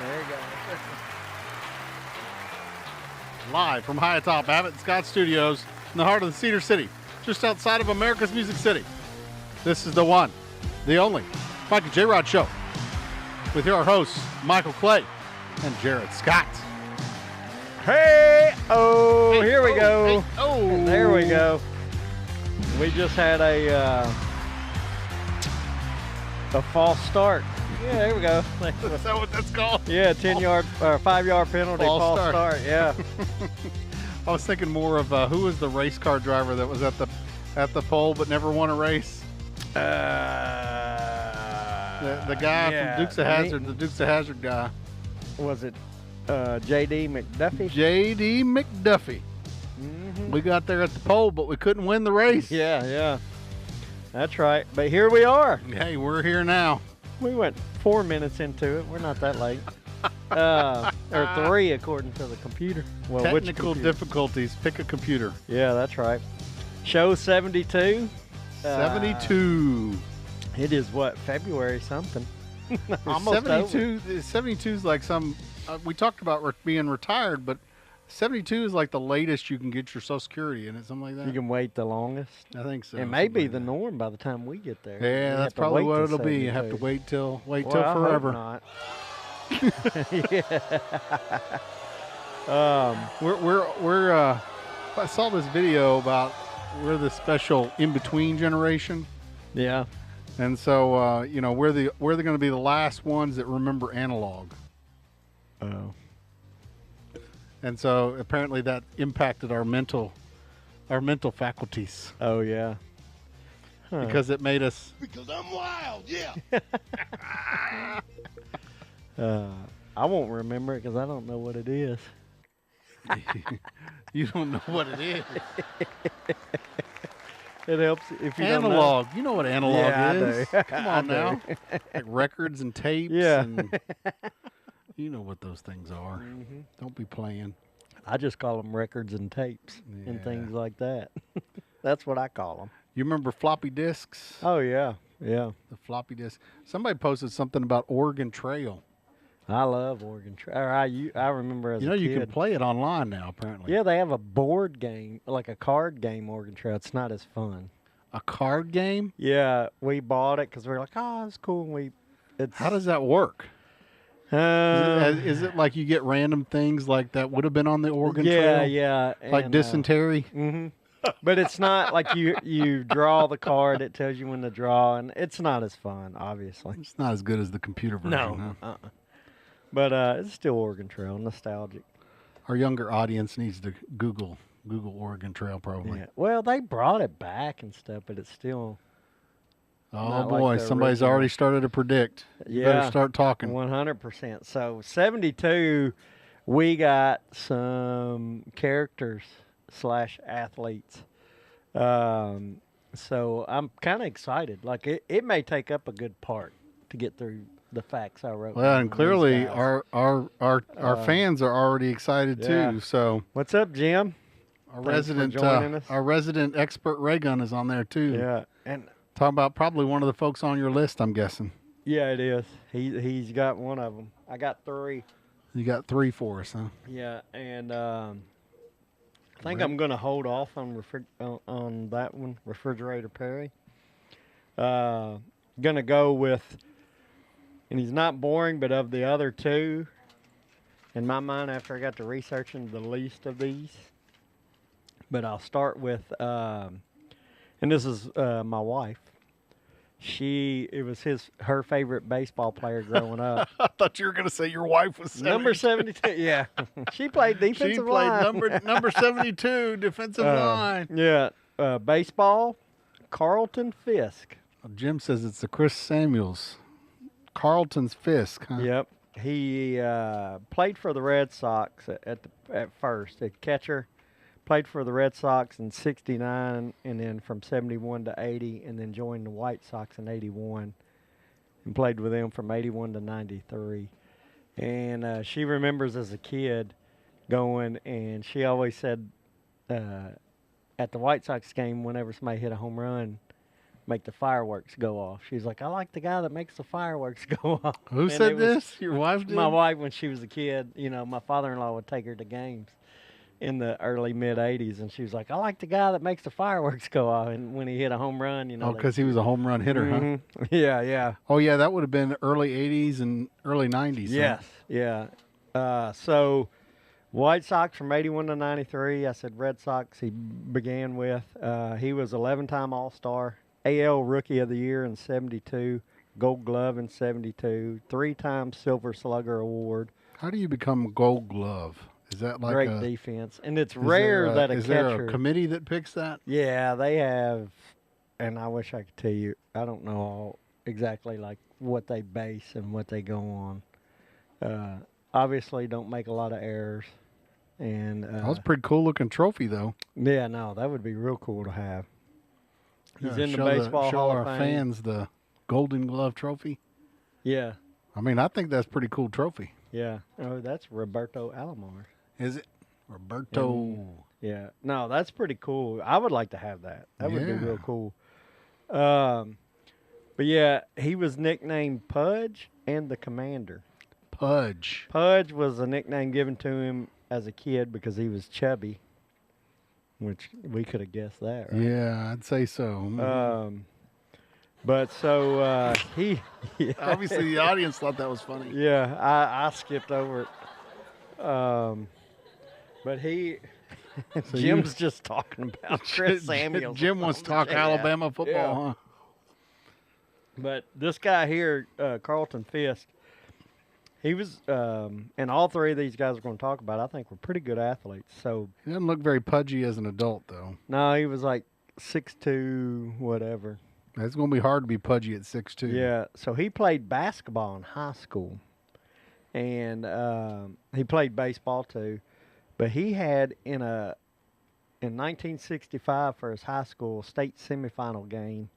There you go. Live from high atop Abbott and Scott Studios in the heart of the Cedar City, just outside of America's Music City. This is the one, the only, Mike and Jrod Show with your hosts, Michael Clay and Jared Scott. Hey, here we go. Hey, oh. There we go. We just had a false start. Yeah, there we go. Is that what that's called? Yeah, 10-yard or 5-yard penalty, false start. Yeah. I was thinking more of who was the race car driver that was at the pole but never won a race? The guy from Dukes of Hazzard, the Dukes of Hazzard guy. Was it J.D. McDuffie? J.D. McDuffie. Mm-hmm. We got there at the pole, but we couldn't win the race. Yeah. That's right. But here we are. Hey, we're here now. We went 4 minutes into it. We're not that late. Or 3 according to the computer. Well, technical difficulties. Pick a computer. Yeah, that's right. Show 72. 72. It is what, February something? Almost 72. over. 72 is like some. We talked about being retired, but 72 is like the latest you can get your Social Security in it, something like that. You can wait the longest. I think so. It may be the norm by the time we get there. Yeah, that's probably what it'll be. You have to wait till forever. I hope not. We're I saw this video about we're the special in between generation. Yeah. And so we're going to be the last ones that remember analog. Oh. And so apparently that impacted our mental faculties. Oh yeah. Huh. Because it made us. Because I'm wild, yeah. I won't remember it because I don't know what it is. You don't know what it is. It helps if you analog. Don't know. You know what analog is. I do. Come on now. Like records and tapes. Yeah. And you know what those things are. Mm-hmm. Don't be playing. I just call them records and tapes and things like that. That's what I call them. You remember floppy disks? Oh, yeah. Yeah. The floppy disk. Somebody posted something about Oregon Trail. I love Oregon Trail. I remember as a kid. You can play it online now, apparently. Yeah, they have a board game, like a card game, Oregon Trail. It's not as fun. A card game? Yeah, we bought it because we were like, oh, it's cool. How does that work? Is it like you get random things like that would have been on the Oregon Trail? Yeah. Like dysentery? Mm-hmm. But it's not like you draw the card. It tells you when to draw, and it's not as fun, obviously. It's not as good as the computer version. No. Huh? But it's still Oregon Trail, nostalgic. Our younger audience needs to Google Oregon Trail probably. Yeah. Well, they brought it back and stuff, but it's still. Oh boy, somebody's already started to predict. You better start talking. 100%. So 72, we got some characters / athletes. So I'm kind of excited. Like it may take up a good part to get through the facts I wrote. Well, and clearly our fans are already excited too. So what's up, Jim? Our resident expert Ray Gun is on there too. Yeah, and talking about probably one of the folks on your list, I'm guessing. Yeah, it is. He's got one of them. I got 3. You got 3 for us, huh? Yeah, and I think I'm going to hold off on that one, Refrigerator Perry. Going to go with, and he's not boring, but of the other 2, in my mind, after I got to researching the least of these, but I'll start with, and this is my wife. It was her favorite baseball player growing up. I thought you were going to say your wife was 72. Number 72, yeah. She played defensive line. She played number 72, defensive line. Yeah, baseball, Carlton Fisk. Jim says it's the Chris Samuels. Carlton's Fisk, huh? Yep. He played for the Red Sox at first, a catcher. Played for the Red Sox in 69 and then from 71 to 80 and then joined the White Sox in 81 and played with them from 81 to 93. And she remembers as a kid going, and she always said at the White Sox game whenever somebody hit a home run, make the fireworks go off. She's like, I like the guy that makes the fireworks go off. Who And said it was this? Your wife did? my wife when she was a kid. You know, my father-in-law would take her to games in the early mid '80s, and she was like, I like the guy that makes the fireworks go off. And when he hit a home run, you know. Oh, because he was a home run hitter, huh? Mhm. Yeah, yeah. Oh, yeah, that would have been early 80s and early 90s. Yes, yeah. So White Sox from 81 to 93. I said Red Sox he began with. He was 11-time All-Star, AL Rookie of the Year in 72, Gold Glove in 72, 3-time Silver Slugger Award. How do you become Gold Glove? Is that like Great defense. And it's rare that a is catcher. there a committee that picks that? Yeah, they have, and I wish I could tell you, I don't know exactly like what they base and what they go on. Obviously, don't make a lot of errors. And That was a pretty cool looking trophy, though. yeah, no, that would be real cool to have. He's Yeah, in the show Baseball show Hall our of Fame. fans the Golden Glove trophy. Yeah, I mean, I think that's a pretty cool trophy. yeah. Oh, that's Roberto Alomar. Is it? Roberto. Yeah, no, that's pretty cool. I would like to have that. That would be Yeah. real cool. But yeah, he was nicknamed Pudge and the Commander. Pudge. Pudge was a nickname given to him as a kid because he was chubby, which we could have guessed that, right? Yeah, I'd say so. But so he, yeah, Obviously, the audience thought that was funny. yeah, I skipped over it. But he, So Jim's just talking about Chris Samuels. Jim wants to talk Yeah, Alabama football, yeah. huh? But this guy here, Carlton Fisk, he was, and all three of these guys we're going to talk about, I think, were pretty good athletes. So, He doesn't look very pudgy as an adult, though. no, he was like 6'2", whatever. It's going to be hard to be pudgy at 6'2". Yeah, so he played basketball in high school, and he played baseball too. But he had in 1965 for his high school state semifinal game.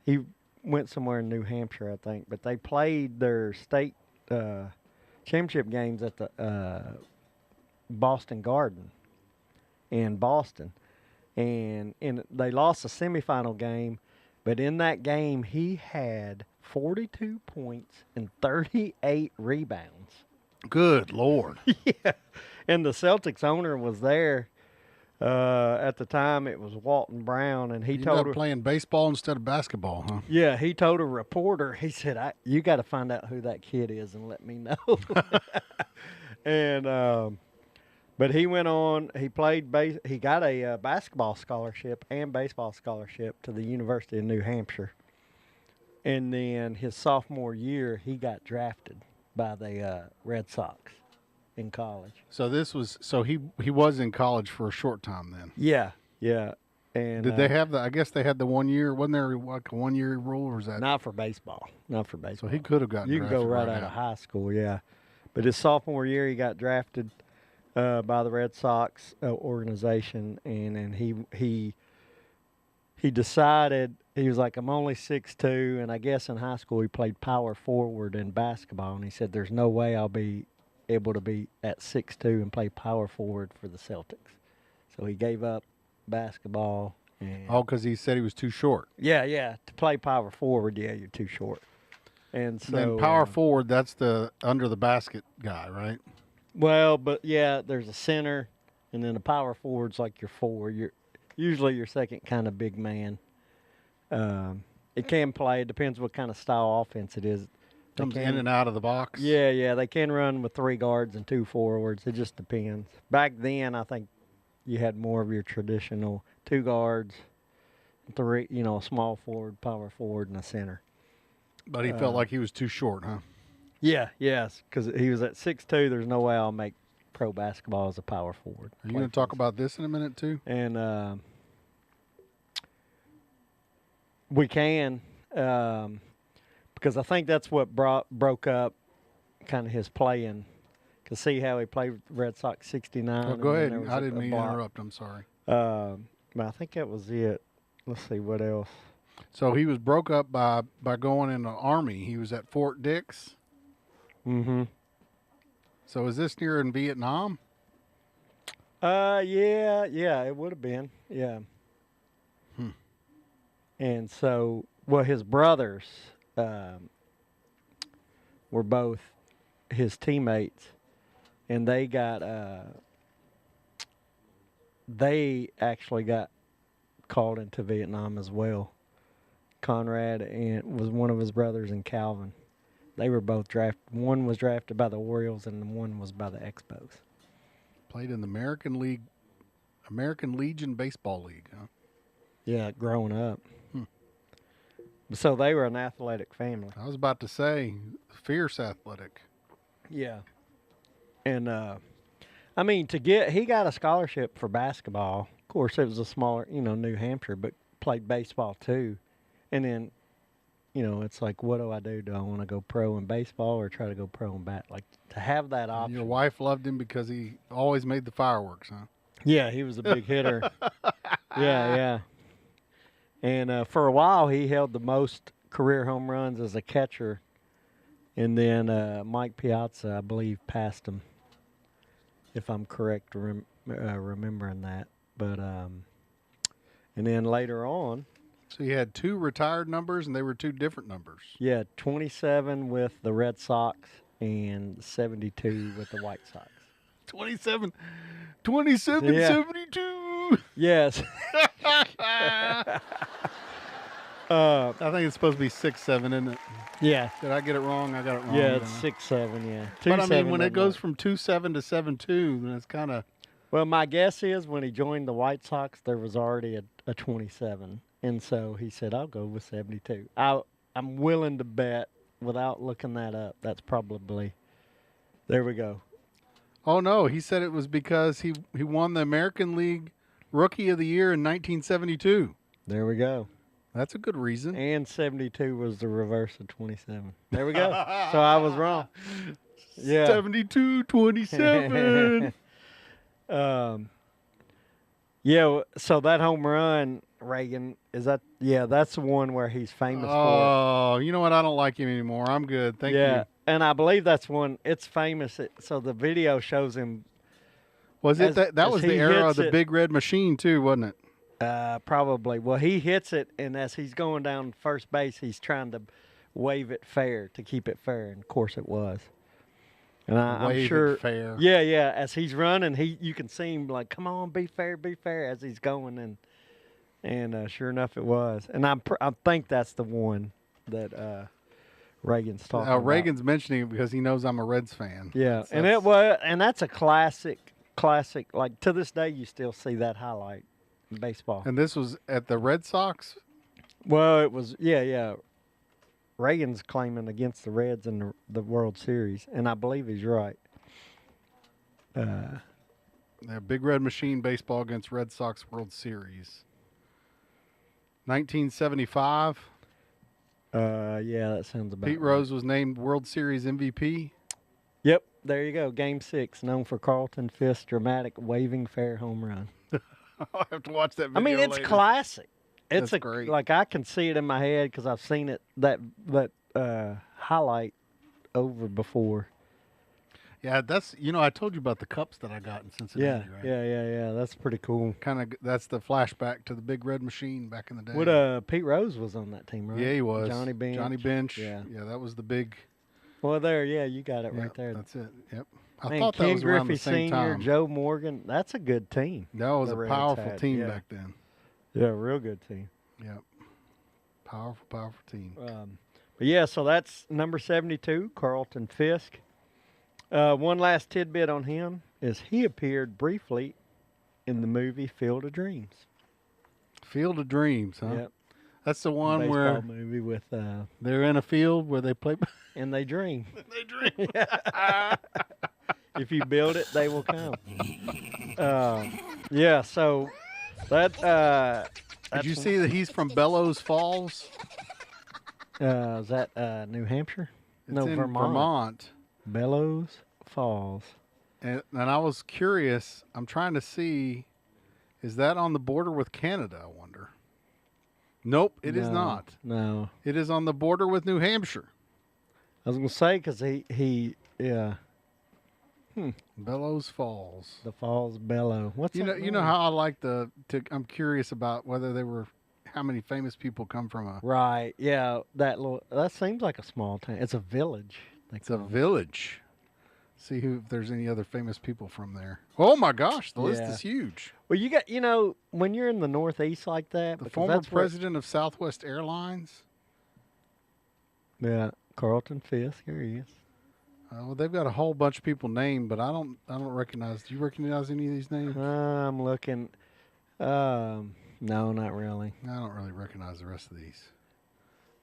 He went somewhere in New Hampshire, I think, but they played their state championship games at the Boston Garden in Boston, and they lost the semifinal game. But in that game, he had 42 points and 38 rebounds. Good Lord. Yeah, and the Celtics owner was there at the time. It was Walton Brown, and he You told got her, playing baseball instead of basketball, huh? yeah, he told a reporter, he said, "You got to find out who that kid is and let me know." And but he went on. He played he got a basketball scholarship and baseball scholarship to the University of New Hampshire. And then his sophomore year, he got drafted by the Red Sox in college. So he was in college for a short time then. Yeah, yeah. And Did they have I guess they had the 1 year, wasn't there like a 1 year rule, or was that? not for baseball? Not for So baseball. he could have gotten You can go drafted right out of high school, yeah. But his sophomore year, he got drafted by the Red Sox organization, and he decided, he was like, I'm only 6'2", and I guess in high school he played power forward in basketball, and he said, there's no way I'll be able to be at 6'2" and play power forward for the Celtics. So he gave up basketball. And Oh, because he said he was too short. yeah, to play power forward, yeah, you're too short. And so Then power forward, that's the under the basket guy, right? well, but yeah, there's a center, and then the power forward's like your forward. You're usually your second kind of big man. It can play. It depends what kind of style offense it is. They Comes can- in and out of the box. Yeah, they can run with 3 guards and 2 forwards. It just depends. Back then, I think you had more of your traditional 2 guards, 3, a small forward, power forward, and a center. But he felt like he was too short, huh? Yeah, yes, because he was at 6'2". There's no way I'll make pro basketball as a power forward. Are you going to talk about this in a minute too? And we can, because I think that's what broke up kind of his playing. Because see how he played with the Red Sox 69. Oh, and go then ahead. there was I a didn't mean to block. interrupt. I'm sorry. But I think that was it. Let's see what else. So he was broke up by going in the Army. He was at Fort Dix. Mm-hmm. So is this near in Vietnam? Yeah, it would have been. Yeah. And so, well, his brothers um, were both his teammates, and they actually got called into Vietnam as well. Conrad and was one of his brothers, and Calvin. They were both drafted. One was drafted by the Orioles, and one was by the Expos. Played in the American Legion Baseball League, huh? Yeah, growing up. So they were an athletic family. I was about to say, fierce athletic. Yeah. And, I mean, he got a scholarship for basketball. Of course, it was a smaller, New Hampshire, but played baseball too. And then, it's like, what do I do? Do I want to go pro in baseball or try to go pro in bat? Like, to have that option. And your wife loved him because he always made the fireworks, huh? Yeah, he was a big hitter. Yeah. And for a while, he held the most career home runs as a catcher. And then Mike Piazza, I believe, passed him, if I'm correct remembering that. But and then later on. So he had 2 retired numbers, and they were 2 different numbers. Yeah, 27 with the Red Sox and 72 with the White Sox. 27, Yeah. 72. Yes. I think it's supposed to be 6-7, isn't it? Yeah. Did I get it wrong? I got it wrong. Yeah, it's didn't I? 6-7, yeah. But I mean, when it 2-7 goes doesn't from 2-7 to 7-2, then it's kind of. Well, my guess is when he joined the White Sox, there was already a 27. And so he said, I'll go with 72. I'm willing to bet, without looking that up, that's probably. There we go. Oh, no. He said it was because he won the American League Rookie of the Year in 1972. There we go. That's a good reason. And 72 was the reverse of 27. There we go. So I was wrong. Yeah. 72-27. Yeah, so that home run, Reagan, that's the one where he's famous for. Oh, you know what? I don't like him anymore. I'm good. Thank you. And I believe that's one, it's famous. So the video shows him. Was it that was the era of the Big Red Machine too, wasn't it? Probably. Well, he hits it, and as he's going down first base, he's trying to wave it fair to keep it fair, and of course it was. And I'm sure. It fair. Yeah. As he's running, you can see him like, "Come on, be fair," as he's going, and sure enough, it was. And I think that's the one that Reagan's talking about. Reagan's mentioning it because he knows I'm a Reds fan. Yeah, and that's a classic. Like to this day, you still see that highlight. Baseball. And this was at the Red Sox? Well, it was, yeah. Reagan's claiming against the Reds in the World Series, and I believe he's right. Big Red Machine baseball against Red Sox World Series. 1975. Yeah, that sounds about Pete right. Rose was named World Series MVP. Yep, there you go. Game 6, known for Carlton Fisk's dramatic waving fair home run. I'll have to watch that video. I mean, it's later. classic. It's That's great. Like I can see it in my head because I've seen it that highlight over before. Yeah, that's I told you about the cups that I got in Cincinnati. Yeah, right? yeah. That's pretty cool. That's the flashback to the Big Red Machine back in the day. Pete Rose was on that team, right? Yeah, he was. Johnny Bench. Yeah, that was the big. Well, you got it right there. That's it. Yep. I Man, thought that Ken was around the Griffey same Sr., time. Joe Morgan. That's a good team. That was the a Reds powerful had, team yeah. back then. Yeah, real good team. Yep. Powerful team. But yeah, so that's number 72, Carlton Fisk. One last tidbit on him is he appeared briefly in the movie Field of Dreams. Field of Dreams, huh? Yep. That's the one Baseball where movie with they're in a field where they play. and they dream. They dream. If you build it, they will come. Yeah, so that. Did you see that he's from Bellows Falls? Is that New Hampshire? It's No, in Vermont. Bellows Falls. And I was curious. I'm trying to see, is that on the border with Canada, I wonder? Nope, it is not. No. It is on the border with New Hampshire. I was going to say because yeah. Bellows Falls. The Falls Bellow. What's You know how I like I'm curious about whether they were how many famous people come from a. Right. Yeah. That seems like a small town. It's a village. It's a village. See if there's any other famous people from there. Oh my gosh, the list is huge. Well, when you're in the Northeast like that, the former president of Southwest Airlines. Yeah, Carlton Fisk. Here he is. Well, they've got a whole bunch of people named, but I don't recognize. Do you recognize any of these names? I'm looking. No, not really. I don't really recognize the rest of these.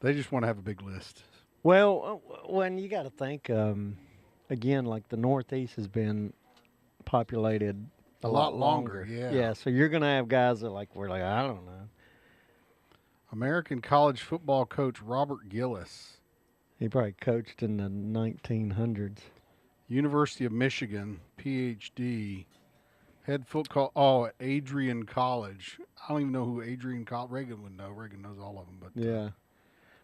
They just want to have a big list. Well, when you got to think, again, like the Northeast has been populated a lot longer. Yeah. Yeah. So you're gonna have guys that we're like, I don't know. American college football coach Robert Gillis. He probably coached in the 1900s. University of Michigan, PhD. Head football. Adrian College. I don't even know who Adrian College. Reagan would know. Reagan knows all of them. But yeah.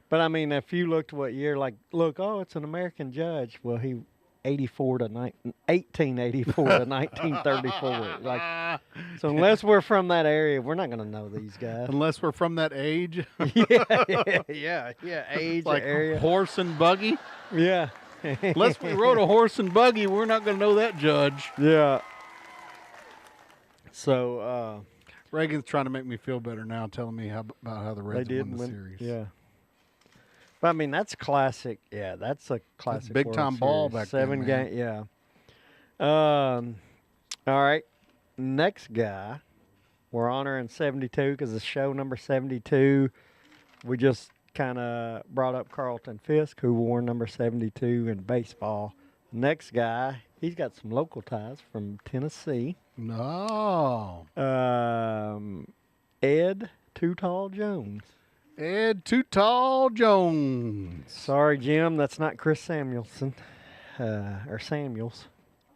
But I mean, if you looked what year, it's an American judge. Well, he 1884 to 1934. So unless we're from that area, we're not going to know these guys. Unless we're from that age. yeah. Age, like area. Horse and buggy. Yeah. Unless we rode a horse and buggy, we're not going to know that judge. Yeah. So Reagan's trying to make me feel better now, telling me about how the Reds won the series. Yeah. But I mean, that's classic. Yeah, that's a classic. Big time ball back then. 7 game. Yeah. All right. Next guy, we're honoring 72 because it's show number 72. We just kind of brought up Carlton Fisk, who wore number 72 in baseball. Next guy, he's got some local ties from Tennessee. No. Ed Too Tall Jones. Ed Too Tall Jones. Sorry, Jim, that's not Chris Samuelson or Samuels.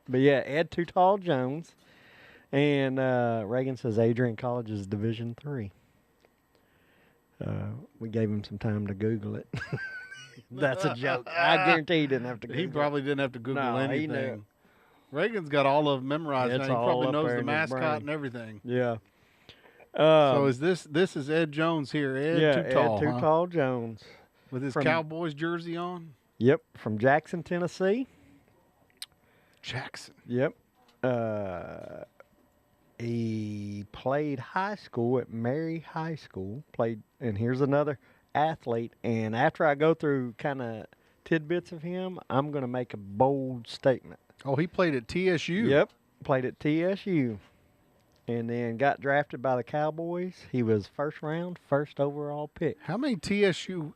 But yeah, Ed Too Tall Jones. And Reagan says Adrian College is Division III. We gave him some time to Google it. That's a joke. I guarantee he didn't have to Google it. He probably didn't have to Google anything. He knew. Reagan's got all of them memorized now. He probably knows the mascot and everything. Yeah. So is this is Ed Jones here? Ed Too Tall. Ed Too Tall Jones. With his Cowboys jersey on? Yep, from Jackson, Tennessee. Jackson. Yep. He played high school at Mary High School. And here's another athlete. And after I go through kind of tidbits of him, I'm going to make a bold statement. Oh, he played at TSU? Yep, played at TSU. And then got drafted by the Cowboys. He was first round, first overall pick. How many TSU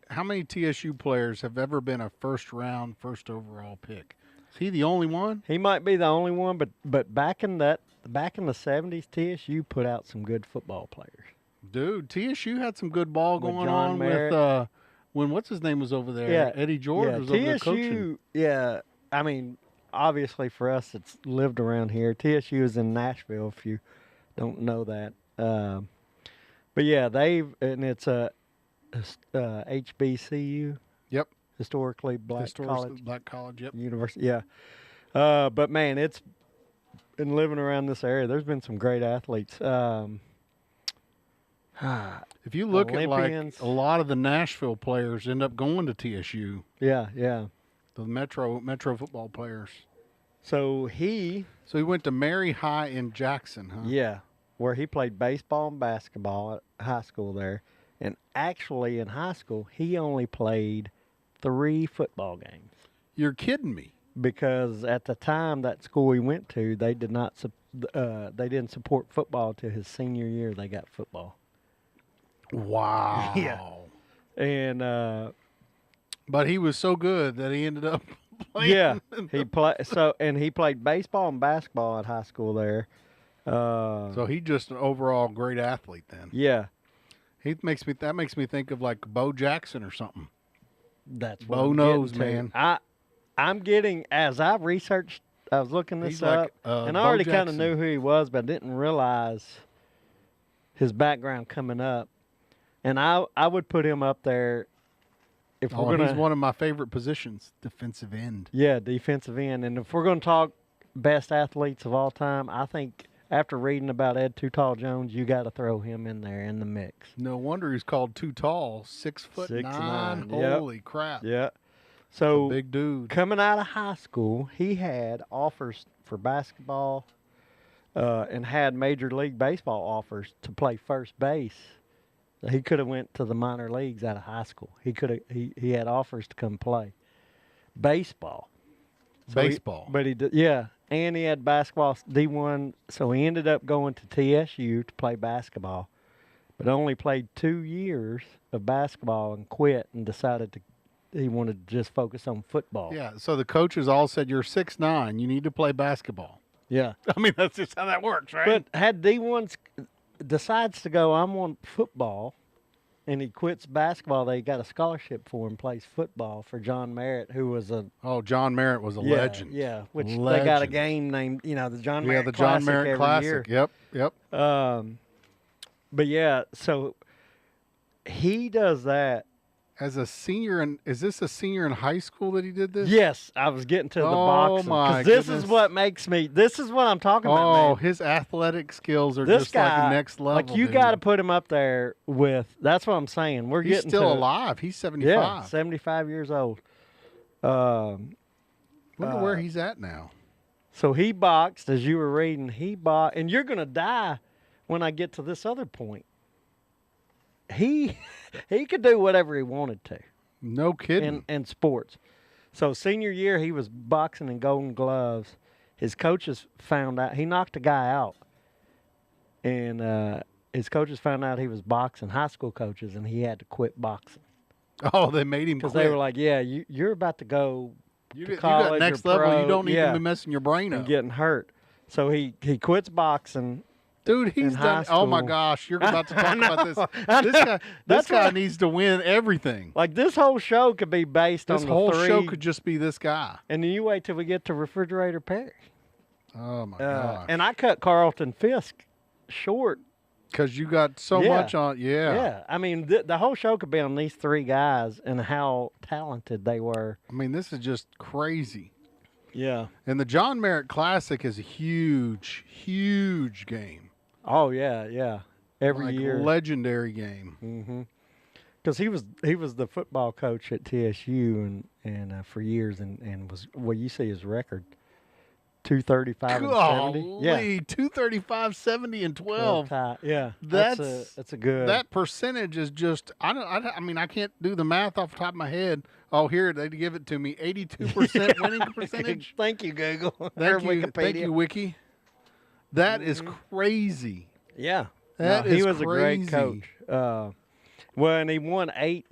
players have ever been a first round, first overall pick? Is he the only one? He might be the only one, but back in the 70s, TSU put out some good football players. Dude, TSU had some good ball going on Merritt. with when what's his name was over there? Yeah. Eddie Jrod was over there coaching. Yeah, I mean, obviously for us, it's lived around here. TSU is in Nashville, if you don't know that. But yeah, it's a HBCU. Yep. Historically black college. Yep. University. Yeah. But man, it's been living around this area. There's been some great athletes. If you look at like a lot of the Nashville players end up going to TSU. Yeah. The Metro football players. So he went to Mary High in Jackson, huh? Yeah, where he played baseball and basketball at high school there. And actually in high school, he only played 3 football games. You're kidding me. Because at the time that school he went to, they didn't support football till his senior year. They got football. Wow. Yeah. And but he was so good that he ended up playing. Yeah. He played baseball and basketball at high school there. So he's just an overall great athlete then. Yeah. That makes me think of like Bo Jackson or something. That's what Bo knows, man. I'm getting, as I've researched, I was looking this up, and I already kind of knew who he was, but I didn't realize his background coming up. And I would put him up there if we're going to. He's one of my favorite positions, defensive end. Yeah, defensive end. And if we're going to talk best athletes of all time, I think after reading about Ed Too Tall Jones, you got to throw him in there in the mix. No wonder he's called Too Tall. 6'9". Holy crap. Yeah. So big dude. Coming out of high school, he had offers for basketball and had Major League Baseball offers to play first base. He could have went to the minor leagues out of high school. He had offers to come play baseball. Baseball. But he did, yeah. And he had basketball D1, so he ended up going to TSU to play basketball, but only played 2 years of basketball and quit and decided he wanted to just focus on football. Yeah, so the coaches all said, you're 6'9", you need to play basketball. Yeah. I mean, that's just how that works, right? But had D1 decides to go, I'm on football, and he quits basketball, they got a scholarship for him, plays football for John Merritt, who was a... Oh, John Merritt was a legend. Yeah, which they got a game named, the John Merritt the Classic John Merritt every Classic. year. Yep. But yeah, so he does that. As a senior, is this a senior in high school that he did this? Yes, I was getting to the boxing. My this goodness. is what makes me, this is what I'm talking about, man. Oh, his athletic skills are this just guy, like next level. Like, you got to put him up there with, that's what I'm saying. He's still alive. He's 75. Yeah, 75 years old. Wonder where he's at now. So he boxed, as you were reading, and you're going to die when I get to this other point. He could do whatever he wanted to. No kidding. In sports. So senior year, he was boxing in Golden Gloves. His coaches found out. He knocked a guy out. And his coaches found out he was boxing, high school coaches, and he had to quit boxing. Oh, they made him quit. Because they were like, yeah, you're about to go to you college got next or level. pro, You don't need to be messing your brain and up. getting hurt. So he quits boxing. Dude, he's done. Oh my gosh, you're about to talk about this. This guy needs to win everything. Like, this whole show could be based on the This whole three, show could just be this guy. And then you wait till we get to Refrigerator Perry. Oh my gosh. And I cut Carlton Fisk short because you got so much on. Yeah. I mean, the whole show could be on these three guys and how talented they were. I mean, this is just crazy. Yeah. And the John Merritt Classic is a huge, huge game. Oh yeah. Every year, legendary game. Mm-hmm. Because he was the football coach at TSU and for years and was, well, you see his record, 235 and 70. Yeah, 235, 70 and 12. Yeah, that's a good. That percentage is just I mean, I can't do the math off the top of my head. Oh, here they give it to me, 82% winning percentage. Thank you, Google. Thank you, Wiki. That is crazy. Yeah. He was crazy. A great coach. Well, and he won 8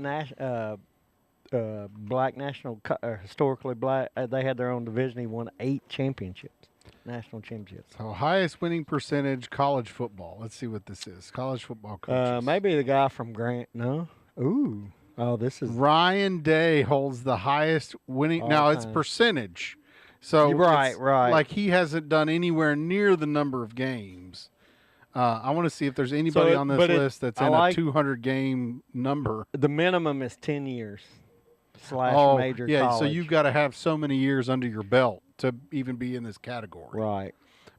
black national, historically black. They had their own division. He won 8 championships, national championships. So highest winning percentage college football. Let's see what this is. College football coaches. Maybe the guy from Grant. No. Ooh. Oh, this is Ryan Day holds the highest winning. Now it's percentage. So right. Like, he hasn't done anywhere near the number of games. I want to see if there's anybody on this list that's in a 200 game number. The minimum is 10 years / major college. So you've got to have so many years under your belt to even be in this category. Right.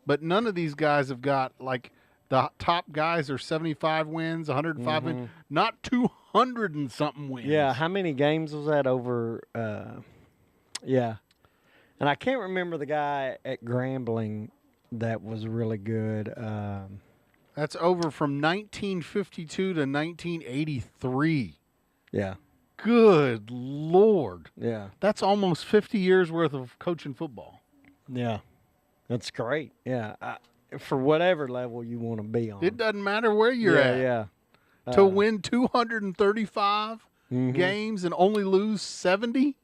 But none of these guys have got, like, the top guys are 75 wins, 105 wins, not 200 and something wins. Yeah. How many games was that over? Yeah. And I can't remember the guy at Grambling that was really good. That's over from 1952 to 1983. Yeah. Good Lord. Yeah. That's almost 50 years worth of coaching football. Yeah. That's great. Yeah. For whatever level you want to be on. It doesn't matter where you're at. Yeah. To win 235 games and only lose 70?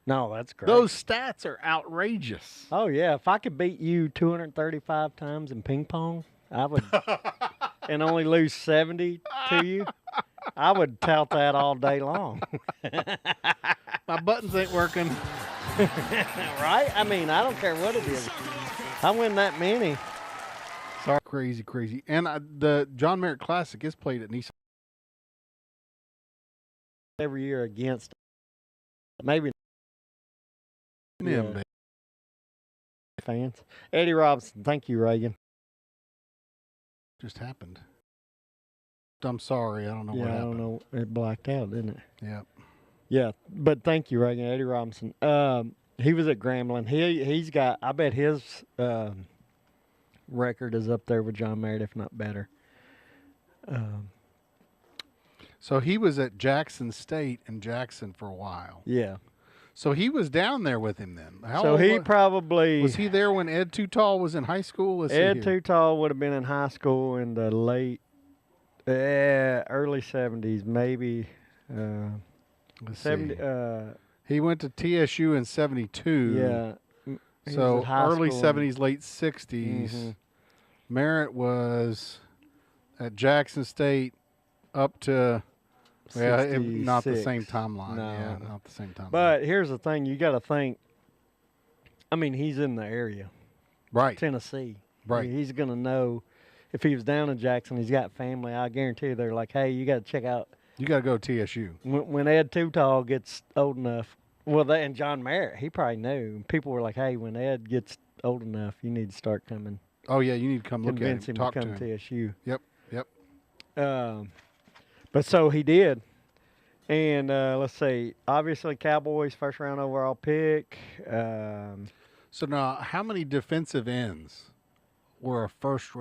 No, that's great. Those stats are outrageous. Oh, yeah. If I could beat you 235 times in ping pong, I would, and only lose 70 to you, I would tout that all day long. My buttons ain't working. Right? I mean, I don't care what it is. I win that many. Sorry. Crazy. And the John Merritt Classic is played at Nissan. Every year against, maybe. Yeah. Fans. Eddie Robinson. Thank you, Reagan. just happened? I'm sorry. I don't know what Yeah, I happened. don't know. It blacked out, didn't it? Yeah. Yeah, but thank you, Reagan. Eddie Robinson. He was at Grambling. He's got. I bet his record is up there with John Merritt, if not better. So he was at Jackson State in Jackson for a while. Yeah. So he was down there with him then. How So old he probably was he there when Ed Too Tall was in high school? Let's see Ed here. Too Tall would have been in high school in the late, early 70s, maybe. Let's 70. see. He went to TSU in 72. Yeah. He So was at high early school 70s, late 60s. Mhm. Merritt was at Jackson State up to, not the 66. same timeline. No. Yeah, not the same timeline. But here's the thing: you got to think. I mean, he's in the area, right, Tennessee. right. He's gonna know if he was down in Jackson. He's got family. I guarantee you, they're like, "Hey, you got to check out You got to go to TSU. when Ed Too Tall gets old enough." Well, and John Merritt, he probably knew. People were like, "Hey, when Ed gets old enough, you need to start coming." Oh yeah, you need to come look at Convince him, him talk to to come him. to TSU. Yep, yep. But so he did. And let's see. Obviously, Cowboys first round overall pick. So now, how many defensive ends were a first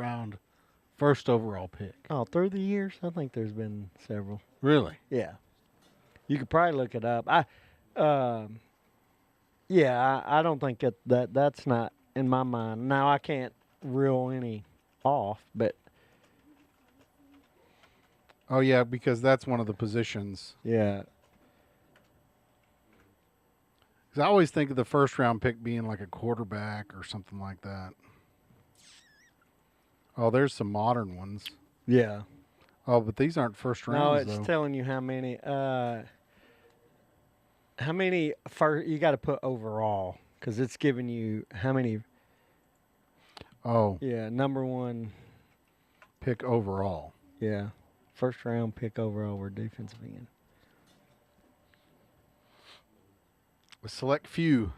overall pick? Oh, through the years, I think there's been several. Really? Yeah, you could probably look it up. I don't think that's not in my mind. Now I can't reel any off, but Oh yeah, because that's one of the positions. yeah, 'Cause I always think of the first round pick being like a quarterback or something like that. Oh, there's some modern ones. yeah. Oh, but these aren't first No, rounds it's though. telling you how many. How many first? You got to put overall because it's giving you how many. Oh, Yeah, number one. pick overall. Yeah, first round pick overall were defensive end. A select few.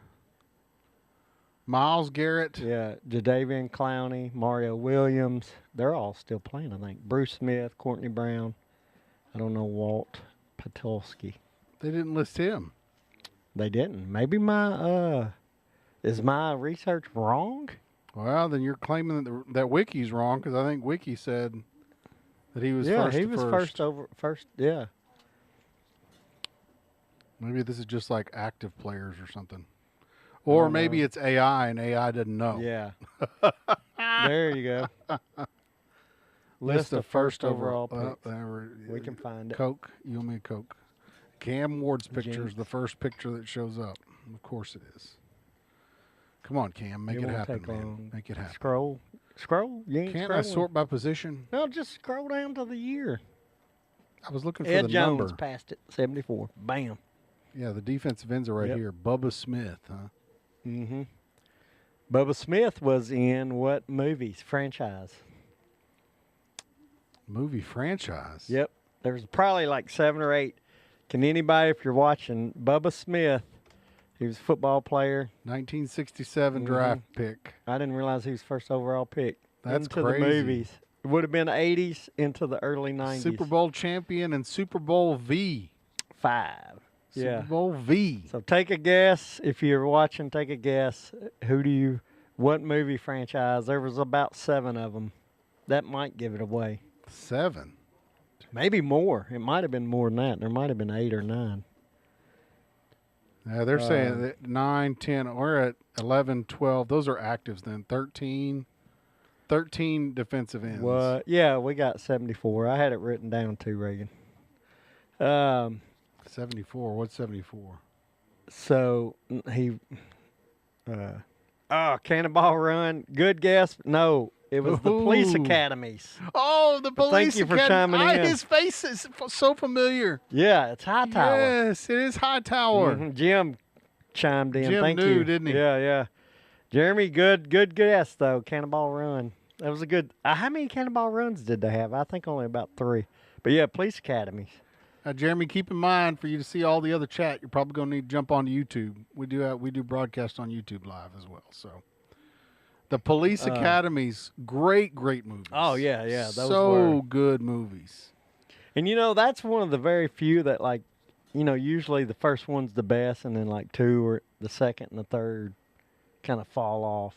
Myles Garrett. Yeah, Jadavian Clowney, Mario Williams. They're all still playing, I think. Bruce Smith, Courtney Brown. I don't know Walt Patulski. They didn't list him. They didn't. Maybe is my research wrong? Well, then you're claiming that Wiki's wrong because I think Wiki said that he was Yeah, first. he was first. Yeah. Maybe this is just like active players or something. Or maybe it's AI and AI didn't know. Yeah. There you go. List of first overall picks. We can find it. Coke. You owe me a Coke. Cam Ward's picture is Jinx. the first picture that shows up. Of course it is. Come on, Cam. Make it won't happen, take man. long. Make it happen. Scroll. You ain't Can't I scrolling. sort by position? No, just scroll down to the year. I was looking for Ed the Jones number. passed it, 74. Bam. Yeah, the defensive ends are right Yep. here. Bubba Smith, huh? Mm-hmm. Bubba Smith was in what movies? Franchise. Movie franchise. Yep. There's probably like 7 or 8. Can anybody, if you're watching, Bubba Smith, he was a football player. 1967 draft pick. I didn't realize he was first overall pick. That's into crazy. the movies. It would have been 80s into the early 90s. Super Bowl champion and Super Bowl V. 5. Yeah. Super Bowl V. So take a guess. If you're watching, take a guess. What movie franchise? There was about 7 of them. That might give it away. 7. Maybe more. It might have been more than that. There might have been 8 or 9. Yeah, they're saying that 9, 10, we're at 11, 12. Those are actives then. 13 defensive ends. What? Yeah, we got 74. I had it written down too, Reagan. 74. What's 74? So he, Cannonball Run. Good guess. No, it was the police Ooh. academies. Oh, the But police thank you for academy. chiming in. His face is so familiar. Yeah, it's Hightower. Yes, it is Hightower. Mhm. Jim chimed in. Jim Thank knew, you. didn't he? Yeah, yeah. Jeremy, good guess though. Cannonball Run. That was a good. How many Cannonball Runs did they have? I think only about 3. But yeah, police academies. Jeremy, keep in mind for you to see all the other chat, you're probably going to need to jump onto YouTube. We do broadcast on YouTube live as well. So The Police Academy's great movies. Oh, yeah, yeah. Those so were good movies. And that's one of the very few that usually the first one's the best, and then like two or the second and the third kind of fall off.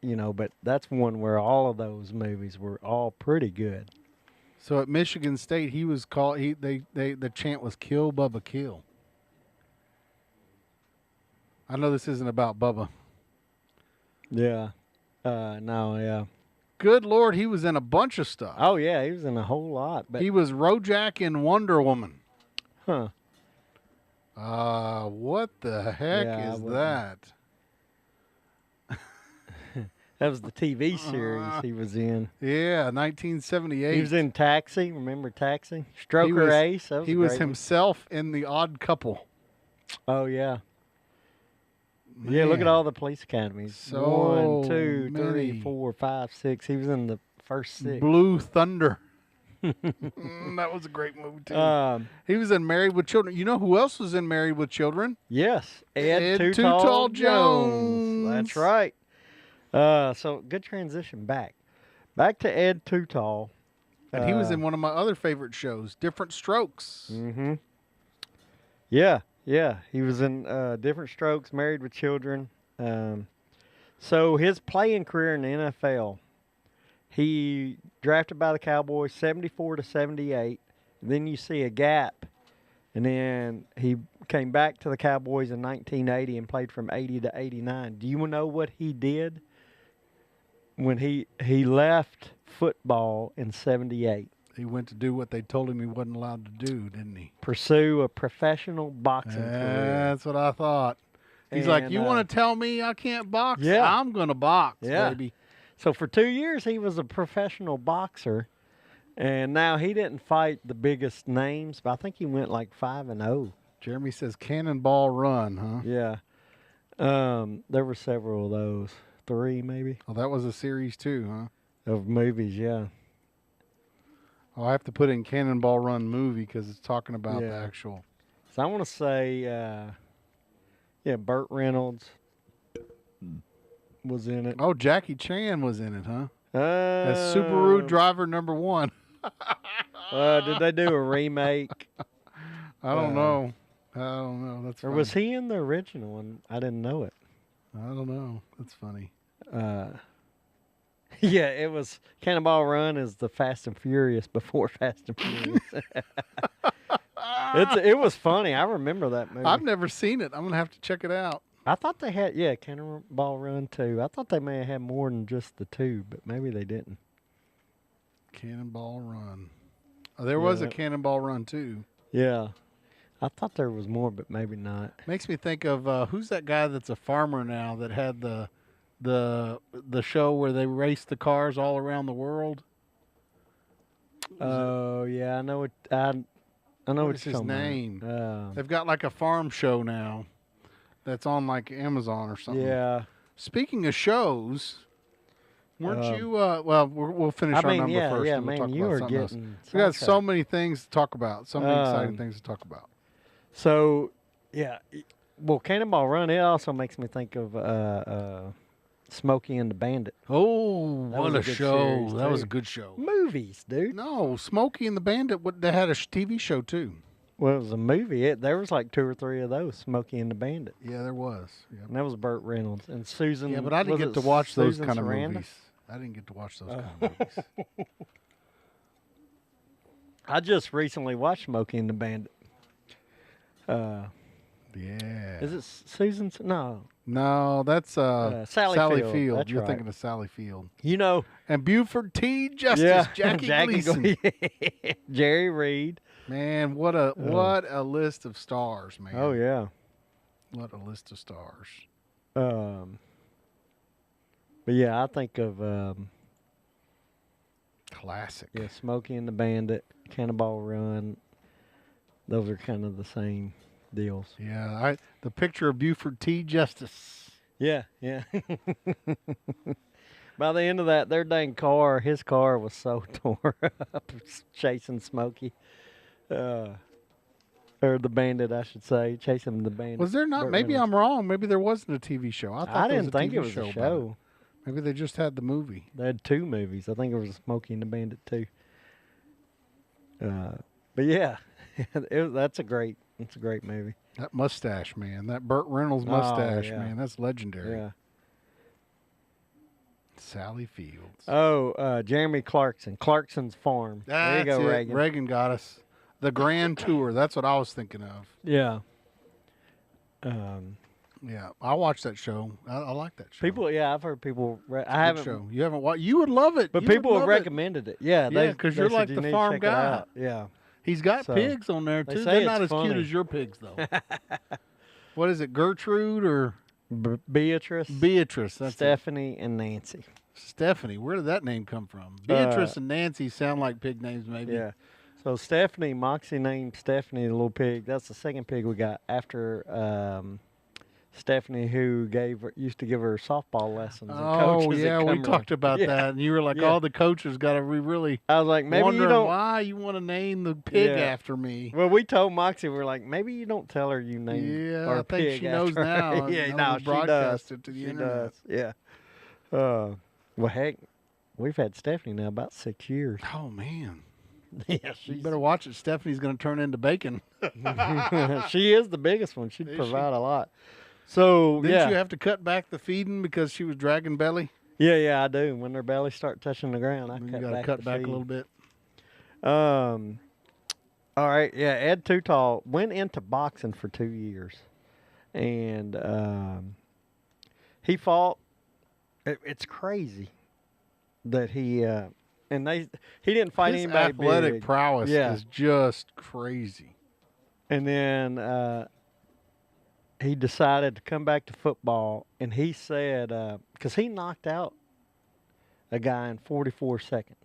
But that's one where all of those movies were all pretty good. So at Michigan State, he was called. The chant was "Kill Bubba, kill." I know this isn't about Bubba. Yeah. No. Yeah. Good Lord, he was in a bunch of stuff. Oh yeah, he was in a whole lot. But he was Rojak in Wonder Woman. Huh. What the heck is that? That was the TV series he was in. Yeah, 1978. He was in Taxi. Remember Taxi? Stroker Ace. That was he a was great himself in The Odd Couple. Oh, yeah. Man. Yeah, look at all the police academies. So 1, 2, many. 3, 4, 5, 6. He was in the first 6. Blue Thunder. That was a great movie, too. He was in Married with Children. You know who else was in Married with Children? Yes. Ed Too Tall Jones. That's right. So good transition back. Back to Ed Too Tall. And he was in one of my other favorite shows, Different Strokes. Mm-hmm. Yeah. Yeah, he was in Different Strokes, Married with Children. So his playing career in the NFL, he drafted by the Cowboys 74 to 78. Then you see a gap, and then he came back to the Cowboys in 1980 and played from 80 to 89. Do you know what he did when he left football in 78? He went to do what they told him he wasn't allowed to do, didn't he? Pursue a professional boxing career. That's what I thought. He's like, you want to tell me I can't box? Yeah. I'm going to box, baby. So for 2 years, he was a professional boxer, and now he didn't fight the biggest names, but I think he went like 5-0. Jeremy says Cannonball Run, huh? Yeah. There were several of those. 3 maybe. Oh, that was a series too, huh? Of movies, yeah. Oh, I have to put in Cannonball Run movie because it's talking about the actual. So I want to say, Burt Reynolds was in it. Oh, Jackie Chan was in it, huh? As As Subaru driver number 1. Did they do a remake? I don't know. That's Or funny. was he in the original one? I didn't know it. I don't know. That's funny. Yeah, it was Cannonball Run is the Fast and Furious before Fast and Furious. It was funny. I remember that movie. I've never seen it. I'm going to have to check it out. I thought they had, Cannonball Run 2. I thought they may have had more than just the 2, but maybe they didn't. Cannonball Run. Oh, there was a Cannonball Run 2. Yeah. I thought there was more, but maybe not. Makes me think of who's that guy that's a farmer now that had the show where they race the cars all around the world? Oh, yeah, I know it. I know What's his name? They've got like a farm show now that's on like Amazon or something. Yeah. Speaking of shows, weren't you? Well, we'll finish our number first. Yeah, and we'll man, talk you about are something getting. else. We got so many things to talk about. So many exciting things to talk about. So, yeah, well, Cannonball Run. It also makes me think of Smokey and the Bandit. Oh, what a show! That was a good show. Movies, dude. No, Smokey and the Bandit. They had a TV show too. Well, it was a movie. There was like 2 or 3 of those, Smokey and the Bandit. Yeah, there was. Yep. And that was Burt Reynolds and Susan. Yeah, but I didn't get to watch those kind of movies. I didn't get to watch those kind of movies. I just recently watched Smokey and the Bandit. Yeah. Is it Susan? No. No, that's Sally Field. That's You're right. thinking of Sally Field. And Buford T. Justice, Jackie Gleason. Jerry Reed. Man, what a list of stars, man. Oh, yeah. What a list of stars. But yeah, I think of classic. Yeah, Smokey and the Bandit, Cannonball Run. Those are kind of the same deals. Yeah, the picture of Buford T. Justice. Yeah. By the end of that, their dang car, his car was so tore up chasing Smokey. Or the Bandit, I should say, chasing the Bandit. Was there not? Maybe I'm wrong. Maybe there wasn't a TV show. I didn't think it was a show. Maybe they just had the movie. They had 2 movies. I think it was Smokey and the Bandit 2. But yeah, that's a great movie. That mustache, man. That Burt Reynolds mustache, yeah. man. That's legendary. Yeah. Sally Fields. Oh, Jeremy Clarkson. Clarkson's Farm. There you go, Reagan. Reagan got us. The Grand Tour. That's what I was thinking of. Yeah. Yeah, I watched that show. I like that show. I've heard people. I haven't. Show. You haven't watched. You would love it. But people have recommended it. Yeah, because you're like the farm guy. Yeah. He's got pigs on there too. They're not as cute as your pigs though. What is it, Gertrude or Beatrice? Beatrice. That's Stephanie and Nancy. Stephanie. Where did that name come from? Beatrice and Nancy sound like pig names, maybe. Yeah. So Stephanie, Moxie named Stephanie the little pig. That's the second pig we got after Stephanie, who used to give her softball lessons. And coaches yeah, we talked about that, and you were like, all the coaches got to be really. I was like, maybe you don't. Why you want to name the pig after me? Well, we told Moxie, we're like, maybe you don't tell her you named our pig. I think she knows now. Yeah, no, she does. It to the she internet. does. Yeah. Well, heck, we've had Stephanie now about 6 years. Oh man. Yeah, you better watch it. Stephanie's going to turn into bacon. She is the biggest one. She'd provide a lot. So didn't you have to cut back the feeding because she was dragging belly? Yeah, I do. When their bellies start touching the ground, I cut back a little bit. All right, yeah. Ed Tutall went into boxing for 2 years, and he fought. It's crazy that he didn't fight His anybody athletic big. prowess is just crazy. And then he decided to come back to football, and he said, because he knocked out a guy in 44 seconds.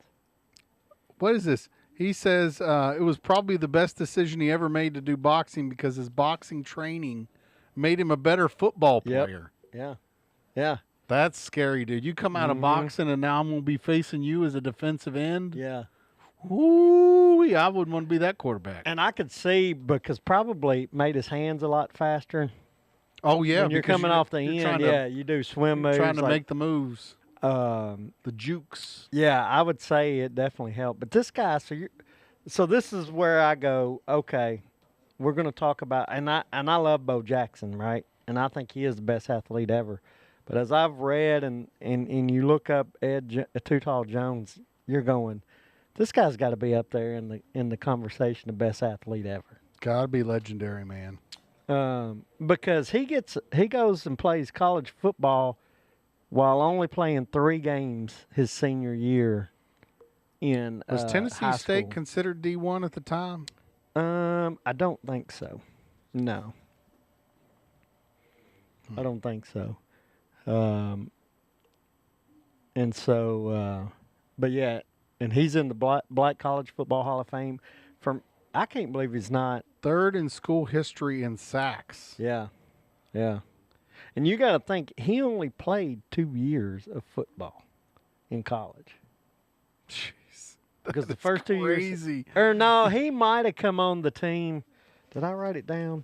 What is this? He says it was probably the best decision he ever made to do boxing because his boxing training made him a better football player. Yep. Yeah. That's scary, dude. You come out of boxing, and now I'm going to be facing you as a defensive end? Yeah. Ooh, I wouldn't want to be that quarterback. And I could see, because probably made his hands a lot faster. Oh, yeah. When you're coming off the end, you do swim moves. Trying to make the moves. The jukes. Yeah, I would say it definitely helped. But this guy, so this is where I go, okay, we're going to talk about, and I love Bo Jackson, right? And I think he is the best athlete ever. But as I've read and you look up Ed Tutall Jones, you're going, this guy's got to be up there in the conversation of best athlete ever. Got to be legendary, man. Because he goes and plays college football while only playing 3 games his senior year in Was Tennessee high State school. considered D1 at the time? I don't think so. No. I don't think so. And so, but yeah, and he's in the Black College Football Hall of Fame. I can't believe he's not. 3rd in school history in sacks. Yeah. And you got to think, he only played 2 years of football in college. Jeez. Because the first 2 years. Crazy. Or no, he might have come on the team. Did I write it down?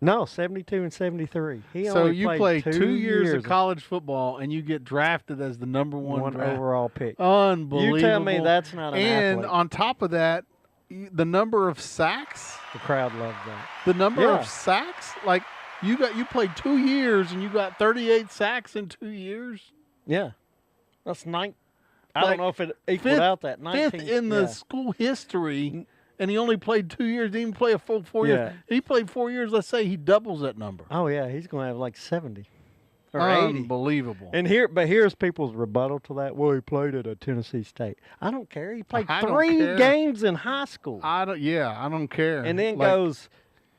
No, 72 and 73. So you play 2 years of college football, and you get drafted as the number one overall pick. Unbelievable. You tell me that's not an athlete. And on top of that, the number of sacks. The crowd loved that. The number of sacks, like you played 2 years and you got 38 sacks in 2 years. Yeah, that's 9. I don't know if it equaled out that 19. 5th in the school history. And he only played 2 years. Didn't even play a full 4 years. He played 4 years. Let's say he doubles that number. Oh yeah, he's going to have like 70 or 80. Unbelievable. And here's people's rebuttal to that. Well, he played at a Tennessee State. I don't care. He played 3 games in high school. I don't care. And then goes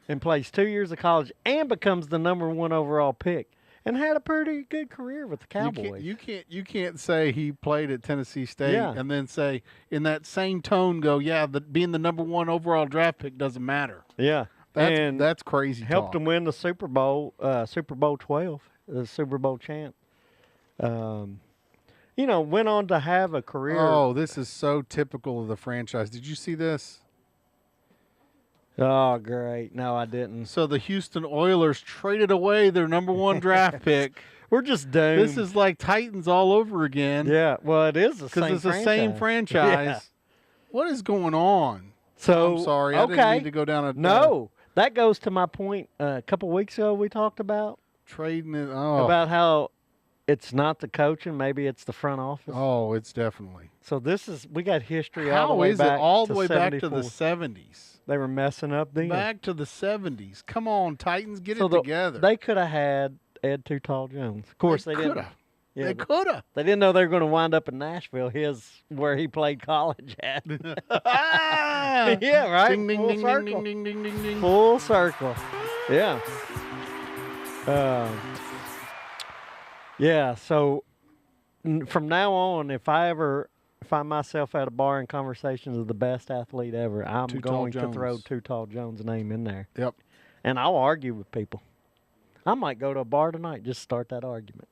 and plays 2 years of college and becomes the number 1 overall pick. And had a pretty good career with the Cowboys. You can't say he played at Tennessee State and then say in that same tone being the number 1 overall draft pick doesn't matter. Yeah, that's crazy. Helped him win the Super Bowl, Super Bowl 12, the Super Bowl champ. Went on to have a career. Oh, this is so typical of the franchise. Did you see this? Oh, great. No, I didn't. So the Houston Oilers traded away their number 1 draft pick. We're just doomed. This is like Titans all over again. Yeah, well, it is the same Because it's the same franchise. Yeah. What is going on? So I'm sorry. Okay. I didn't need to go down a No, that goes to my point. A couple weeks ago, we talked about trading it. Oh. about how it's not the coaching, maybe it's the front office. Oh, it's definitely. So we got history How all the way is back it all to the way back to the 74. 70s? They were messing up then. Back to the 70s. Come on, Titans, get So it together. They could have had Ed Too Tall Jones. Of course, they didn't. Coulda. Yeah, They but could have. They didn't know they were going to wind up in Nashville, where he played college at. Yeah, right. Ding, ding, Full ding, ding, circle. ding, ding, ding, ding. Full circle. Yeah. Yeah. So from now on, if I ever find myself at a bar in conversations of the best athlete ever, I'm Too Tall going to throw Jones. Too Tall Jones' name in there. Yep. And I'll argue with people. I might go to a bar tonight, just start that argument.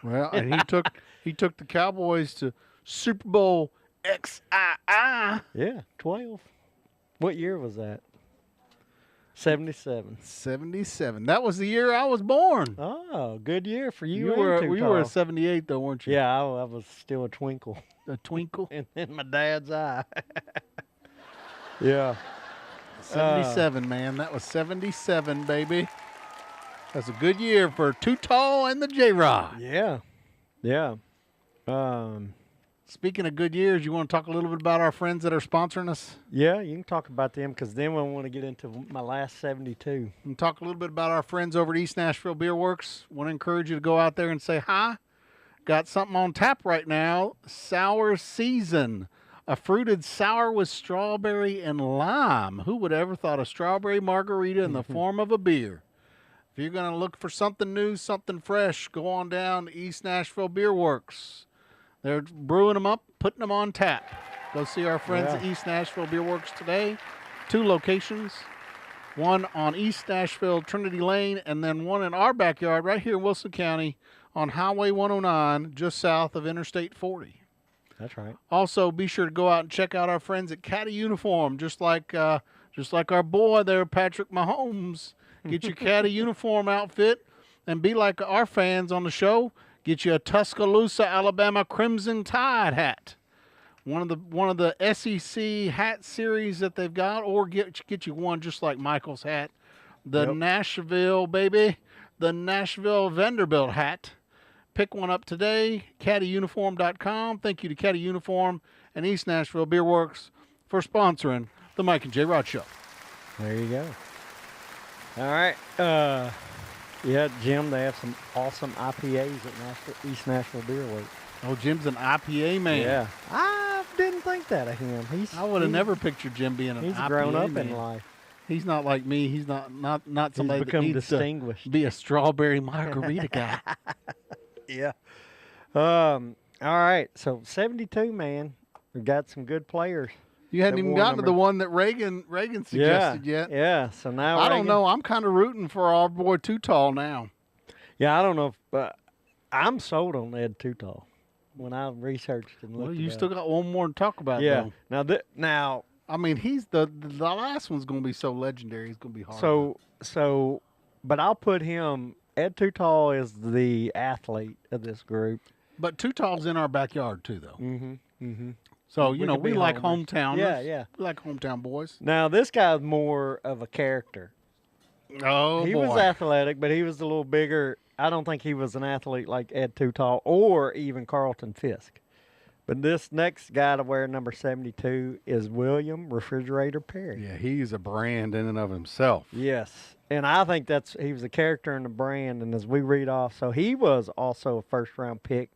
Well, and he took the Cowboys to Super Bowl XII. Yeah, 12. What year was that? 77. 77. That was the year I was born. Oh, good year for you. You and were Too you were a Tall. 78 though, weren't you? Yeah, I was still a twinkle A twinkle. in my dad's eye. Yeah. 77, man. That was 77, baby. That's a good year for Too Tall and the Jrod. Yeah. Yeah. Speaking of good years, you want to talk a little bit about our friends that are sponsoring us? Yeah, you can talk about them because then we want to get into my last 72. And talk a little bit about our friends over at East Nashville Beer Works. Want to encourage you to go out there and say hi. Got something on tap right now. Sour Season. A fruited sour with strawberry and lime. Who would ever thought a strawberry margarita in the form of a beer? If you're going to look for something new, something fresh, go on down to East Nashville Beer Works. They're brewing them up, putting them on tap. Go see our friends at East Nashville Beer Works today. 2 locations. One on East Nashville Trinity Lane, and then one in our backyard right here in Wilson County on Highway 109, just south of Interstate 40. That's right. Also, be sure to go out and check out our friends at Caddy Uniform, just like our boy there, Patrick Mahomes. Get your Caddy Uniform outfit and be like our fans on the show. Get you a Tuscaloosa, Alabama Crimson Tide hat. One of the SEC hat series that they've got, or get you one just like Michael's hat. The Nashville, baby. The Nashville Vanderbilt hat. Pick one up today. CaddyUniform.com. Thank you to Caddy Uniform and East Nashville Beer Works for sponsoring the Mike and Jrod Show. There you go. All right. Yeah, Jim, they have some awesome IPAs at East Nashville Beer Works. Oh, Jim's an IPA man. Yeah. I didn't think that of him. I would have never pictured Jim being an He's IPA grown up man. in life. He's not like me. He's not somebody He's that become needs distinguished. to be a strawberry margarita guy. Yeah. All right. So 72, man. We got some good players. You hadn't That even wore gotten to the number- one that Reagan suggested yet. Yeah. So now I don't know. I'm kind of rooting for our boy Too Tall now. Yeah, I don't know if I'm sold on Ed Too Tall when I researched and looked. Well, you it still up. got one more to talk about. Yeah. Though. Now I mean, he's the last one's going to be so legendary. He's going to be hard. but I'll put him. Ed Too Tall is the athlete of this group. But Too Tall's in our backyard too, though. Mm-hmm. Mm-hmm. So We you know could we be like homers. hometowners. Yeah, yeah. We like hometown boys. Now this guy's more of a character. Oh He boy. was athletic, but he was a little bigger. I don't think he was an athlete like Ed Too Tall or even Carlton Fisk. But this next guy to wear number 72 is William Refrigerator Perry. Yeah, he's a brand in and of himself. Yes. And I think he was a character in the brand. And as we read off, so he was also a first-round pick,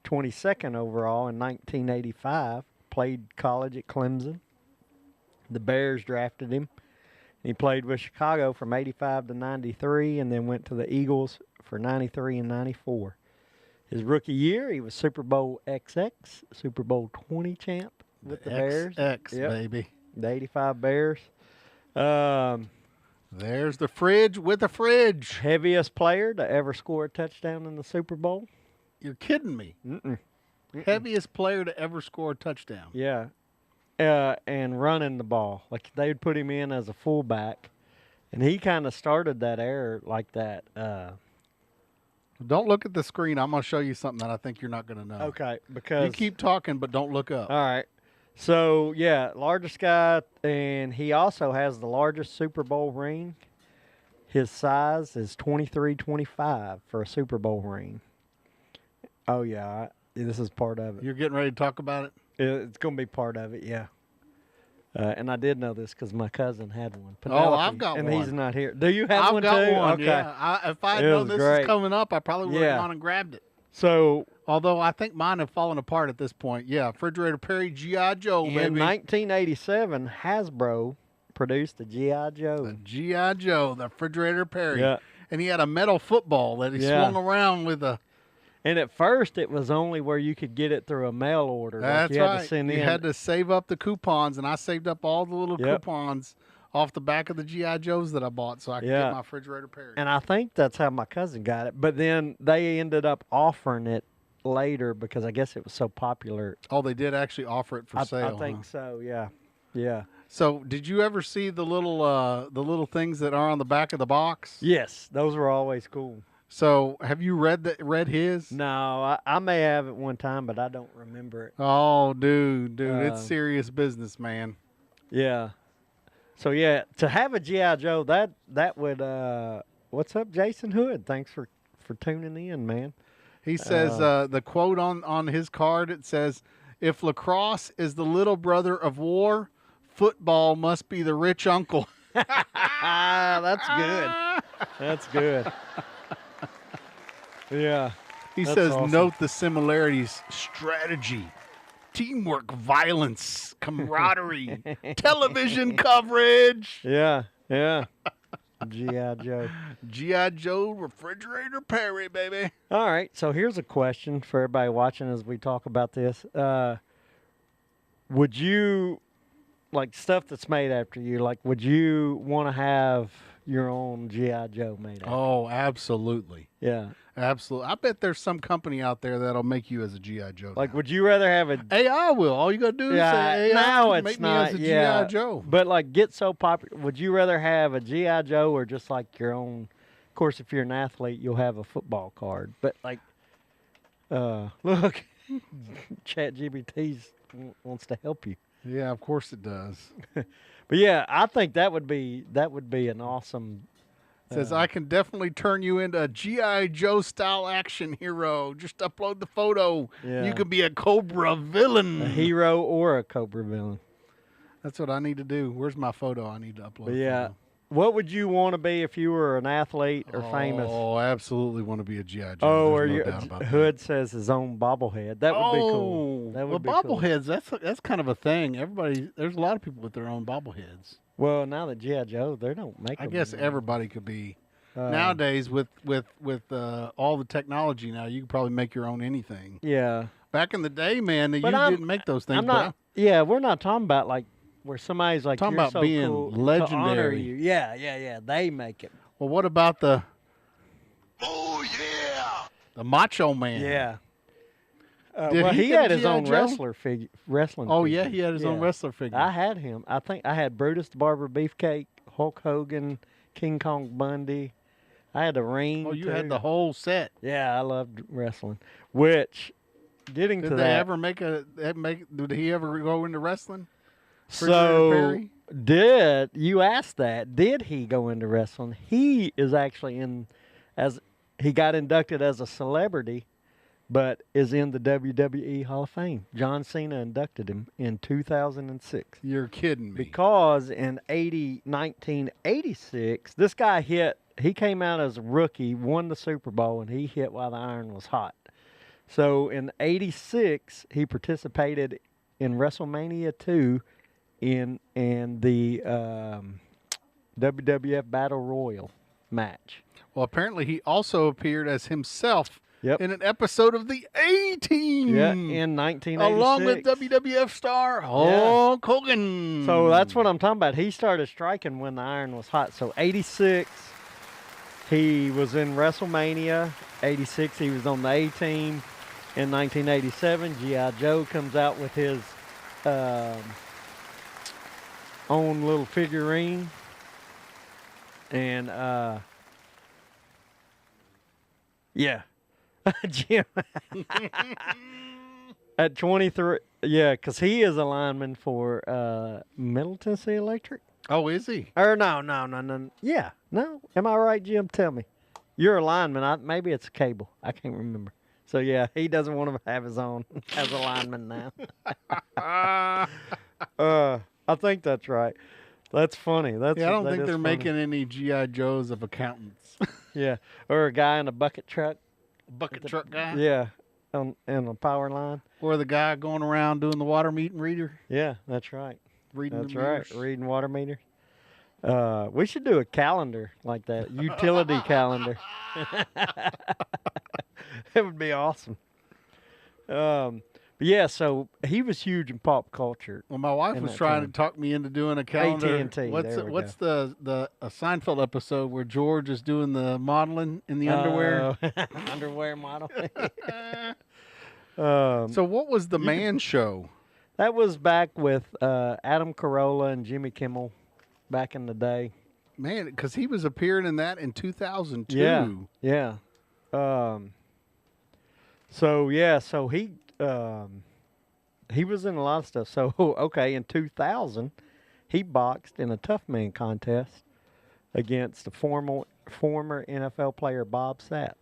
22nd overall in 1985, played college at Clemson. The Bears drafted him. He played with Chicago from 85 to 93 and then went to the Eagles for 93 and 94. His rookie year, he was Super Bowl XX, Super Bowl 20 champ with the Bears. X Yep. baby. The 85 Bears. There's the fridge with a fridge. Heaviest player to ever score a touchdown in the Super Bowl. You're kidding me. Mm-mm. Heaviest player to ever score a touchdown. Yeah. And running the ball. Like they would put him in as a fullback. And he kind of started that era like that. Don't look at the screen. I'm going to show you something that I think you're not going to know. Okay, because You keep talking, but don't look up. all right. So yeah, largest guy, and he also has the largest Super Bowl ring. His size is 23-25 for a Super Bowl ring. Oh yeah, this is part of it. You're getting ready to talk about it? It's gonna be part of it, yeah. And I did know this because my cousin had one. Oh, I've got and one. he's not here. Do you have I've one got too? one, Okay. yeah. If I had It known was this great. was coming up, I probably would have Yeah. gone and grabbed it. So Although I think mine have fallen apart at this point. Yeah, Refrigerator Perry, G.I. Joe, in baby. 1987, Hasbro produced the G.I. Joe. The G.I. Joe, the Refrigerator Perry. Yeah. And he had a metal football that he Yeah. swung around with a... And at first, it was only where you could get it through a mail order. That's like you had right. to send You in. had to save up the coupons, and I saved up all the little Yep. coupons off the back of the G.I. Joes that I bought so I could Yeah. get my Refrigerator Perry. And I think that's how my cousin got it. But then they ended up offering it later because I guess it was so popular. Oh, they did actually offer it for sale. I think huh? so. Yeah. Yeah. So, did you ever see the little things that are on the back of the box? Yes, those were always cool. So, have you read his? No, I may have at one time, but I don't remember it. Oh, dude, it's Um, serious business, man. Yeah. So yeah, to have a GI Joe, that would. What's up, Jason Hood? Thanks for tuning in, man. He says the quote on his card. It says, "If lacrosse is the little brother of war, football must be the rich uncle." That's good. That's good. Yeah. He That's says, awesome. "Note the similarities: strategy, teamwork, violence, camaraderie, television coverage." Yeah. Yeah. GI Joe. G.I. Joe, Refrigerator Perry, baby. All right. So here's a question for everybody watching as we talk about this. Would you like stuff that's made after you? Like, would you want to have your own GI Joe made? After Oh, absolutely. you? Yeah. Absolutely. I bet there's some company out there that'll make you as a G.I. Joe. Like, now. would you rather have a AI will. All you got to do is say, AI, now it's make not, me as a yeah, G.I. Joe. But like, get so popular. Would you rather have a GI Joe or just like your own? Of course, if you're an athlete, you'll have a football card. But like, look, ChatGPT wants to help you. Yeah, of course it does. But yeah, I think that would be an awesome. It says, I can definitely turn you into a G.I. Joe style action hero. Just upload the photo. Yeah. You could be a Cobra villain. A hero or a Cobra villain. That's what I need to do. Where's my photo? I need to upload. But a yeah, photo. what would you want to be if you were an athlete or famous? Oh, I absolutely want to be a G.I. Joe. Oh, or There's no you, doubt about Hood says his own bobblehead. That would be cool. That would be cool. bobbleheads, that's kind of a thing. There's a lot of people with their own bobbleheads. Well, now that G.I. Joe, they don't make I them guess anymore. everybody could be. Uh, Nowadays, with all the technology now, you can probably make your own anything. Yeah. Back in the day, man, you But I'm- didn't make those things. I'm not. Yeah, we're not talking about like where somebody's like Talking you're about so being cool to honor legendary. you. Yeah. They make it. Well, what about the Macho Man? Yeah. Did Well, he he get a had his G.I. own Joe? wrestling. Oh figure. yeah, he had his own Yeah. wrestler figure. I had him. I think I had Brutus the Barber Beefcake, Hulk Hogan, King Kong Bundy. I had the ring. Oh, you too. had the whole set. Yeah, I loved wrestling. Which, getting Did to they that. ever Did he ever go into wrestling? So, Perry? did you ask that? Did he go into wrestling? He is actually he got inducted as a celebrity, but is in the WWE Hall of Fame. John Cena inducted him in 2006 You're kidding me. because in 1986, this guy he came out as a rookie, won the Super Bowl, and he hit while the iron was hot. So in 86, he participated in WrestleMania 2 in the WWF Battle Royal match. Well, apparently he also appeared as himself Yep. in an episode of the A-Team. Yeah, in 1986. Along with WWF star Hulk Hogan. So that's what I'm talking about. He started striking when the iron was hot. So 86, he was in WrestleMania. 86, he was on the A-Team. In 1987, G.I. Joe comes out with his own little figurine. And, yeah, Jim. At 23, yeah, because he is a lineman for Middle Tennessee Electric. Oh, is he? Or no. Yeah, no. Am I right, Jim? Tell me. You're a lineman. Maybe it's a cable. I can't remember. So, yeah, he doesn't want to have his own as a lineman now. I think that's right. That's funny. Yeah, I don't think they're funny. making any G.I. Joes of accountants. Yeah, or a guy in a bucket truck. Bucket truck guy? Yeah, in a power line. Or the guy going around doing the water meter reader? Yeah, that's right. Reading That's the right. meters? Reading water meters. We should do a calendar like that. Utility calendar. It would be awesome. But yeah, so he was huge in pop culture. Well, my wife in was that trying time. to talk me into doing a calendar. AT&T, What's the a Seinfeld episode where George is doing the modeling in the underwear? Underwear model. So what was the man show? That was back with Adam Carolla and Jimmy Kimmel back in the day. Man, because he was appearing in that in 2002. Yeah. So he was in a lot of stuff. So okay, in 2000, he boxed in a tough man contest against the former NFL player Bob Sapp,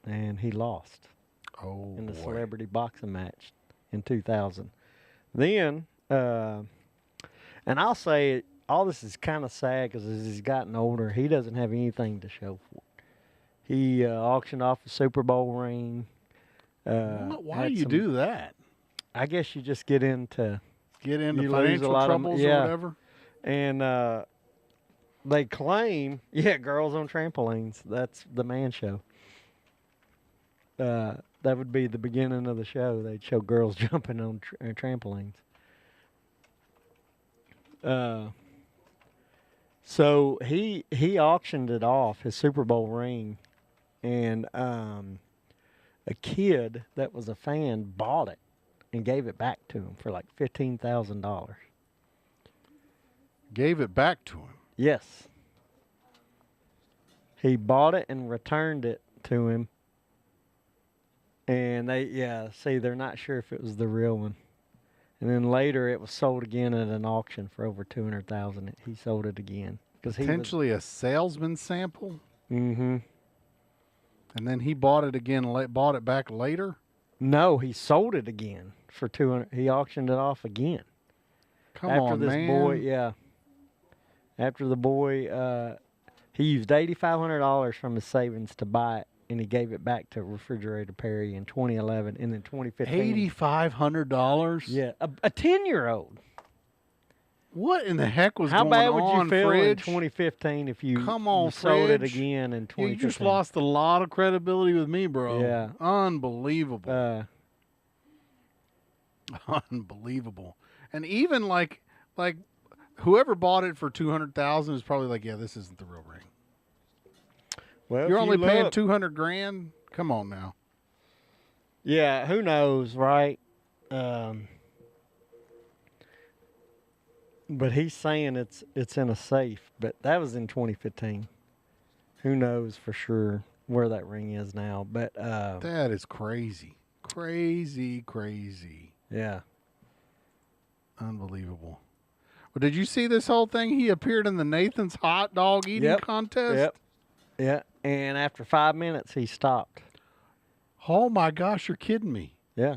and he lost in the celebrity boxing match in 2000. Then, and I'll say all this is kind of sad because as he's gotten older, he doesn't have anything to show for it. He auctioned off a Super Bowl ring. Why do you do that? I guess you just get into you lose financial a lot troubles yeah. or whatever. And they claim, girls on trampolines. That's the man show. That would be the beginning of the show. They'd show girls jumping on trampolines. So he auctioned it off, his Super Bowl ring, and a kid that was a fan bought it and gave it back to him for like $15,000. Gave it back to him? Yes. He bought it and returned it to him. And they're not sure if it was the real one. And then later it was sold again at an auction for over $200,000. He sold it again. Potentially a salesman sample? Mm-hmm. And then he bought it again, bought it back later? No, he sold it again for $200,000. He auctioned it off again. After this man. After the boy, he used $8,500 from his savings to buy it, and he gave it back to Refrigerator Perry in 2011, and in 2015. $8,500? Yeah, a 10-year-old. What in the heck was How going bad on, would you feel Fridge? in 2015 if you sold Fridge. it again in 2015? You just lost a lot of credibility with me, bro. Yeah. Unbelievable. Unbelievable. And even like whoever bought it for $200,000 is probably like, yeah, this isn't the real ring. Well, You're only paying $200,000? Come on now. Yeah, who knows, right? But he's saying it's in a safe, but that was in 2015. Who knows for sure where that ring is now? But that is crazy. Crazy. Yeah. Unbelievable. Well, did you see this whole thing? He appeared in the Nathan's hot dog eating contest. Yep. Yeah. And after 5 minutes, he stopped. Oh my gosh, you're kidding me. Yeah.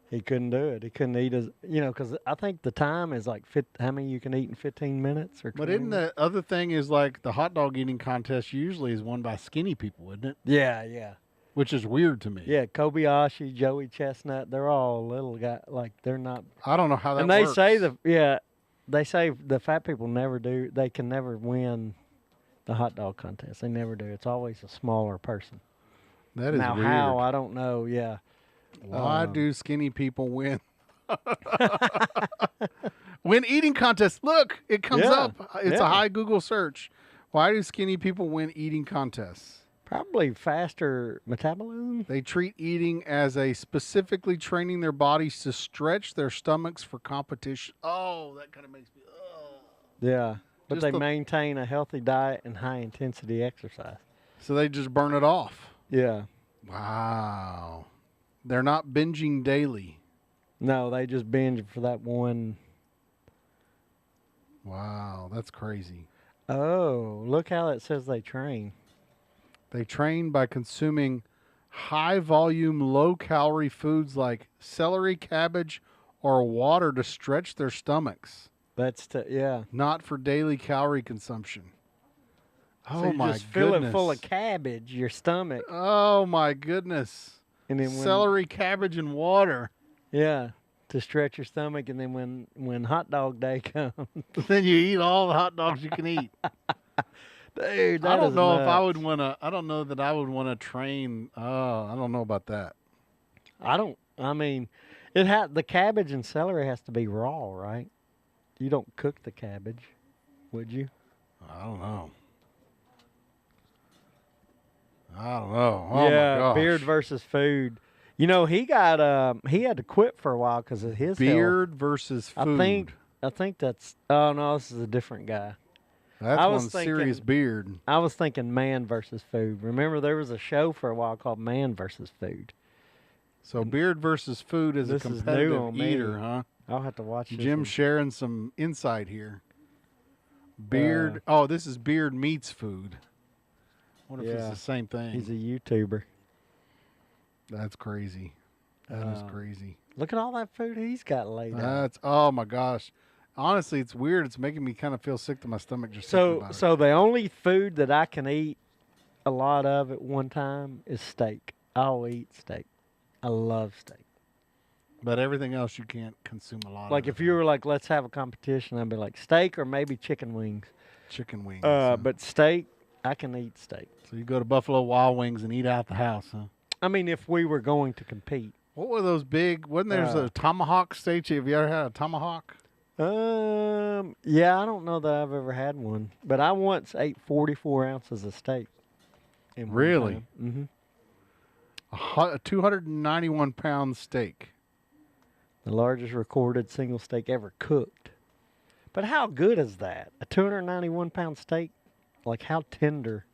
He couldn't do it. He couldn't eat because I think the time is like how many you can eat in 15 minutes or 20 But isn't the other thing is like the hot dog eating contest usually is won by skinny people, isn't it? Yeah. Which is weird to me. Yeah, Kobayashi, Joey Chestnut, they're all little guys. Like, they're not. I don't know how that and works. They say the fat people never do. They can never win the hot dog contest. They never do. It's always a smaller person. That is now weird. How I don't know. Yeah. Why do skinny people win? Win eating contest. Look, it comes up. It's a high Google search. Why do skinny people win eating contests? Probably faster metabolism. They treat eating as a specifically training their bodies to stretch their stomachs for competition. Oh, that kind of makes me. Yeah, but they maintain a healthy diet and high intensity exercise. So they just burn it off. Yeah. Wow. They're not binging daily. No, they just binge for that one. Wow, that's crazy. Oh, look how it says they train. They train by consuming high volume, low calorie foods like celery, cabbage, or water to stretch their stomachs, Yeah. not for daily calorie consumption. So Oh you my just fill goodness. it full of cabbage, your stomach, Oh my goodness. and then Celery, cabbage, and water. yeah, to stretch your stomach, and then when hot dog day comes, Then you eat all the hot dogs you can eat. dude, I that don't is know if I nuts. would want to. I don't know that I would want to train. I don't know about that. I don't. I mean, the cabbage and celery has to be raw, right? You don't cook the cabbage, would you? I don't know. I don't know. Oh Yeah, my gosh. beard versus food. You know, he had to quit for a while because of his health. Beard versus food. I think that's. Oh no, this is a different guy. That's I was one serious thinking- beard. I was thinking man versus food. Remember, there was a show for a while called Man versus Food. So beard versus food is a This is new competitive on me. eater, huh? I'll have to watch this Jim one. sharing some insight here. Beard. Oh, this is beard meets food. I wonder if it's Yeah. the same thing. He's a YouTuber. That's crazy. That is crazy. Look at all that food he's got laid out. That's oh my gosh. Honestly, it's weird. It's making me kind of feel sick to my stomach just thinking about it. So the only food that I can eat a lot of at one time is steak. I'll eat steak. I love steak. But everything else you can't consume a lot of. Like if you were like, let's have a competition, I'd be like steak or maybe chicken wings. chicken wings. But steak, I can eat steak. So you go to Buffalo Wild Wings and eat out the house, huh? I mean, if we were going to compete. What were those big? Wasn't there a tomahawk steak? Have you ever had a tomahawk? Yeah, I don't know that I've ever had one, but I once ate 44 ounces of steak. Really? Mm-hmm. A 291-pound steak. The largest recorded single steak ever cooked. But how good is that? A 291-pound steak? Like how tender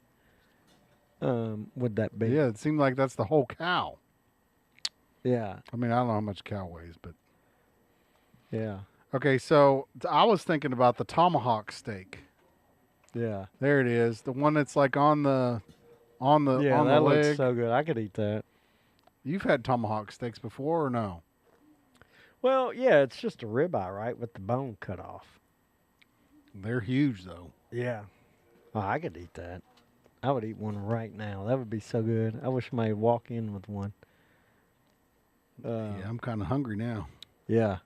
would that be? Yeah, it seemed like that's the whole cow. Yeah. I mean, I don't know how much cow weighs, but Yeah. okay. So I was thinking about the tomahawk steak. Yeah. There it is, the one that's like on the Yeah, on the that leg. looks so good. I could eat that. You've had tomahawk steaks before or no? Well, yeah, it's just a ribeye, right, with the bone cut off. They're huge though. Yeah. Oh, I could eat that. I would eat one right now. That would be so good. I wish somebody would walk in with one. Yeah, I'm kind of hungry now. Yeah.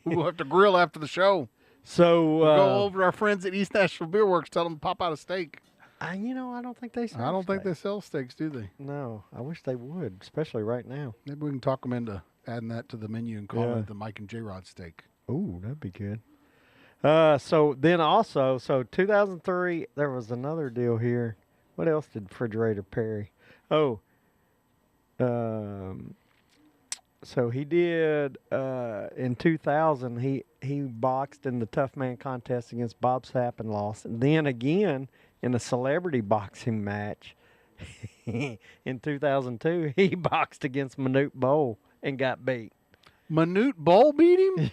We'll have to grill after the show. So Go over to our friends at East Nashville Beer Works. Tell them to pop out a steak. I don't think they. I don't think they sell steaks, do they? No, I wish they would, especially right now. Maybe we can talk them into adding that to the menu and calling Yeah. it the Mike and Jrod steak. Ooh, that'd be good. So then also, 2003, there was another deal here. What else did Refrigerator Perry? Oh, so he did in 2000. He boxed in the Tough Man contest against Bob Sapp and lost. And then again in a celebrity boxing match in 2002, he boxed against Manute Bol and got beat. Manute Bol beat him?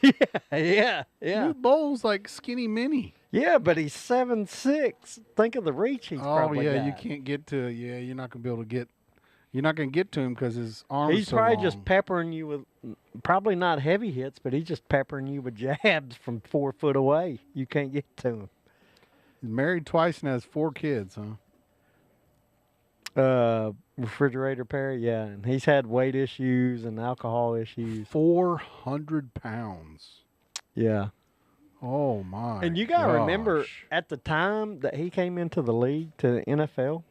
Yeah. Manute Bol's like skinny mini. Yeah, but he's 7'6". Think of the reach he's probably got. you can't get to. Yeah, you're not gonna be able to get. You're not gonna get to him because his arms. He's so probably long. just peppering you with, probably not heavy hits, but he's just peppering you with jabs from 4 foot away. You can't get to him. He's married twice and has 4 kids, huh? Refrigerator Perry, yeah, and he's had weight issues and alcohol issues. 400 pounds. Yeah. Oh my! And you gotta remember, gosh. at the time that he came into the league, to the NFL,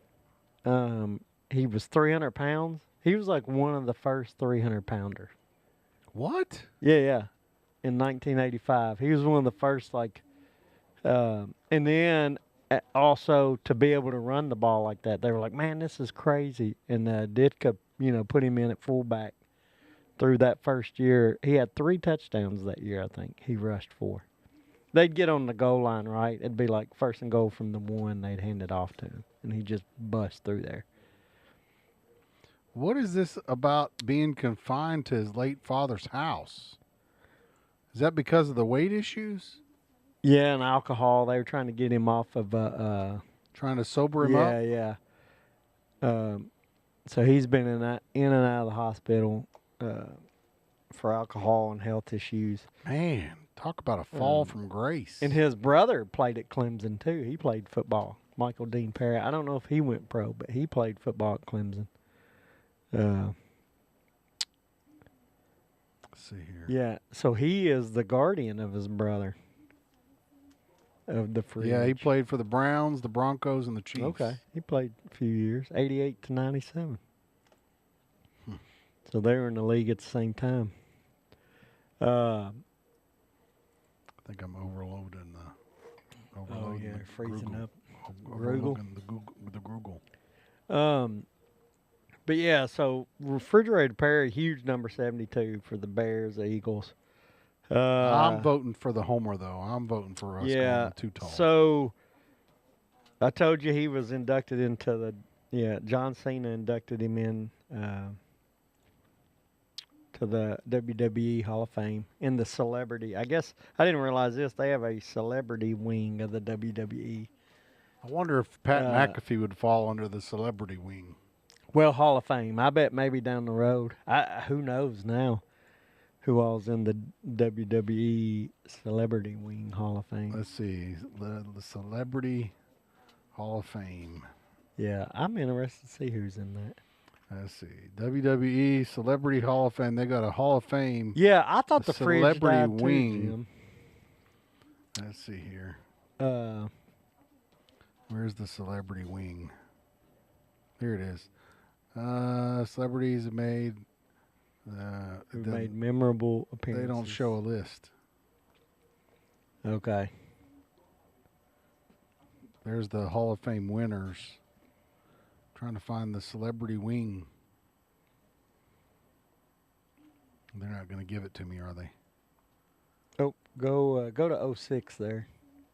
he was 300 pounds. He was like one of the first 300 pounders. What? Yeah. In 1985, he was one of the first. And then also to be able to run the ball like that, they were like, "Man, this is crazy." And Ditka, put him in at fullback through that first year. He had 3 touchdowns that year. I think he rushed 4. They'd get on the goal line, right? It'd be like 1st and goal from the 1. They'd hand it off to him, and he just bust through there. What is this about being confined to his late father's house? Is that because of the weight issues? Yeah, and alcohol. They were trying to get him off of. Trying to sober him up? Yeah. So he's been in and out of the hospital for alcohol and health issues. Man, talk about a fall from grace. And his brother played at Clemson too. He played football. Michael Dean Perry. I don't know if he went pro, but he played football at Clemson. Let's see here. Yeah, so he is the guardian of his brother. Of the free. Yeah, he played for the Browns, the Broncos, and the Chiefs. Okay, he played a few years, 88 to 97. So they were in the league at the same time. I think I'm overloading the. Oh yeah, the freezing Google. up. Overloading the Google. But yeah, so Refrigerator Perry, huge number 72 for the Bears, the Eagles. I'm voting for the homer though. I'm voting for us going too tall. So I told you he was inducted into John Cena inducted him in to the WWE Hall of Fame in the celebrity. I guess I didn't realize this. They have a celebrity wing of the WWE. I wonder if Pat McAfee would fall under the celebrity wing. Well, Hall of Fame. I bet maybe down the road. Who knows now? Who all's in the WWE Celebrity Wing Hall of Fame? Let's see. The Celebrity Hall of Fame. Yeah, I'm interested to see who's in that. Let's see. WWE Celebrity Hall of Fame. They got a Hall of Fame. Yeah, I thought the fridge Celebrity died Wing. too, Jim. Let's see here. Where's the Celebrity Wing? Here it is. Celebrities have made. Who made memorable appearances. They don't show a list. Okay. There's the Hall of Fame winners. Trying to find the Celebrity Wing. They're not going to give it to me, are they? Oh, go to 06 there.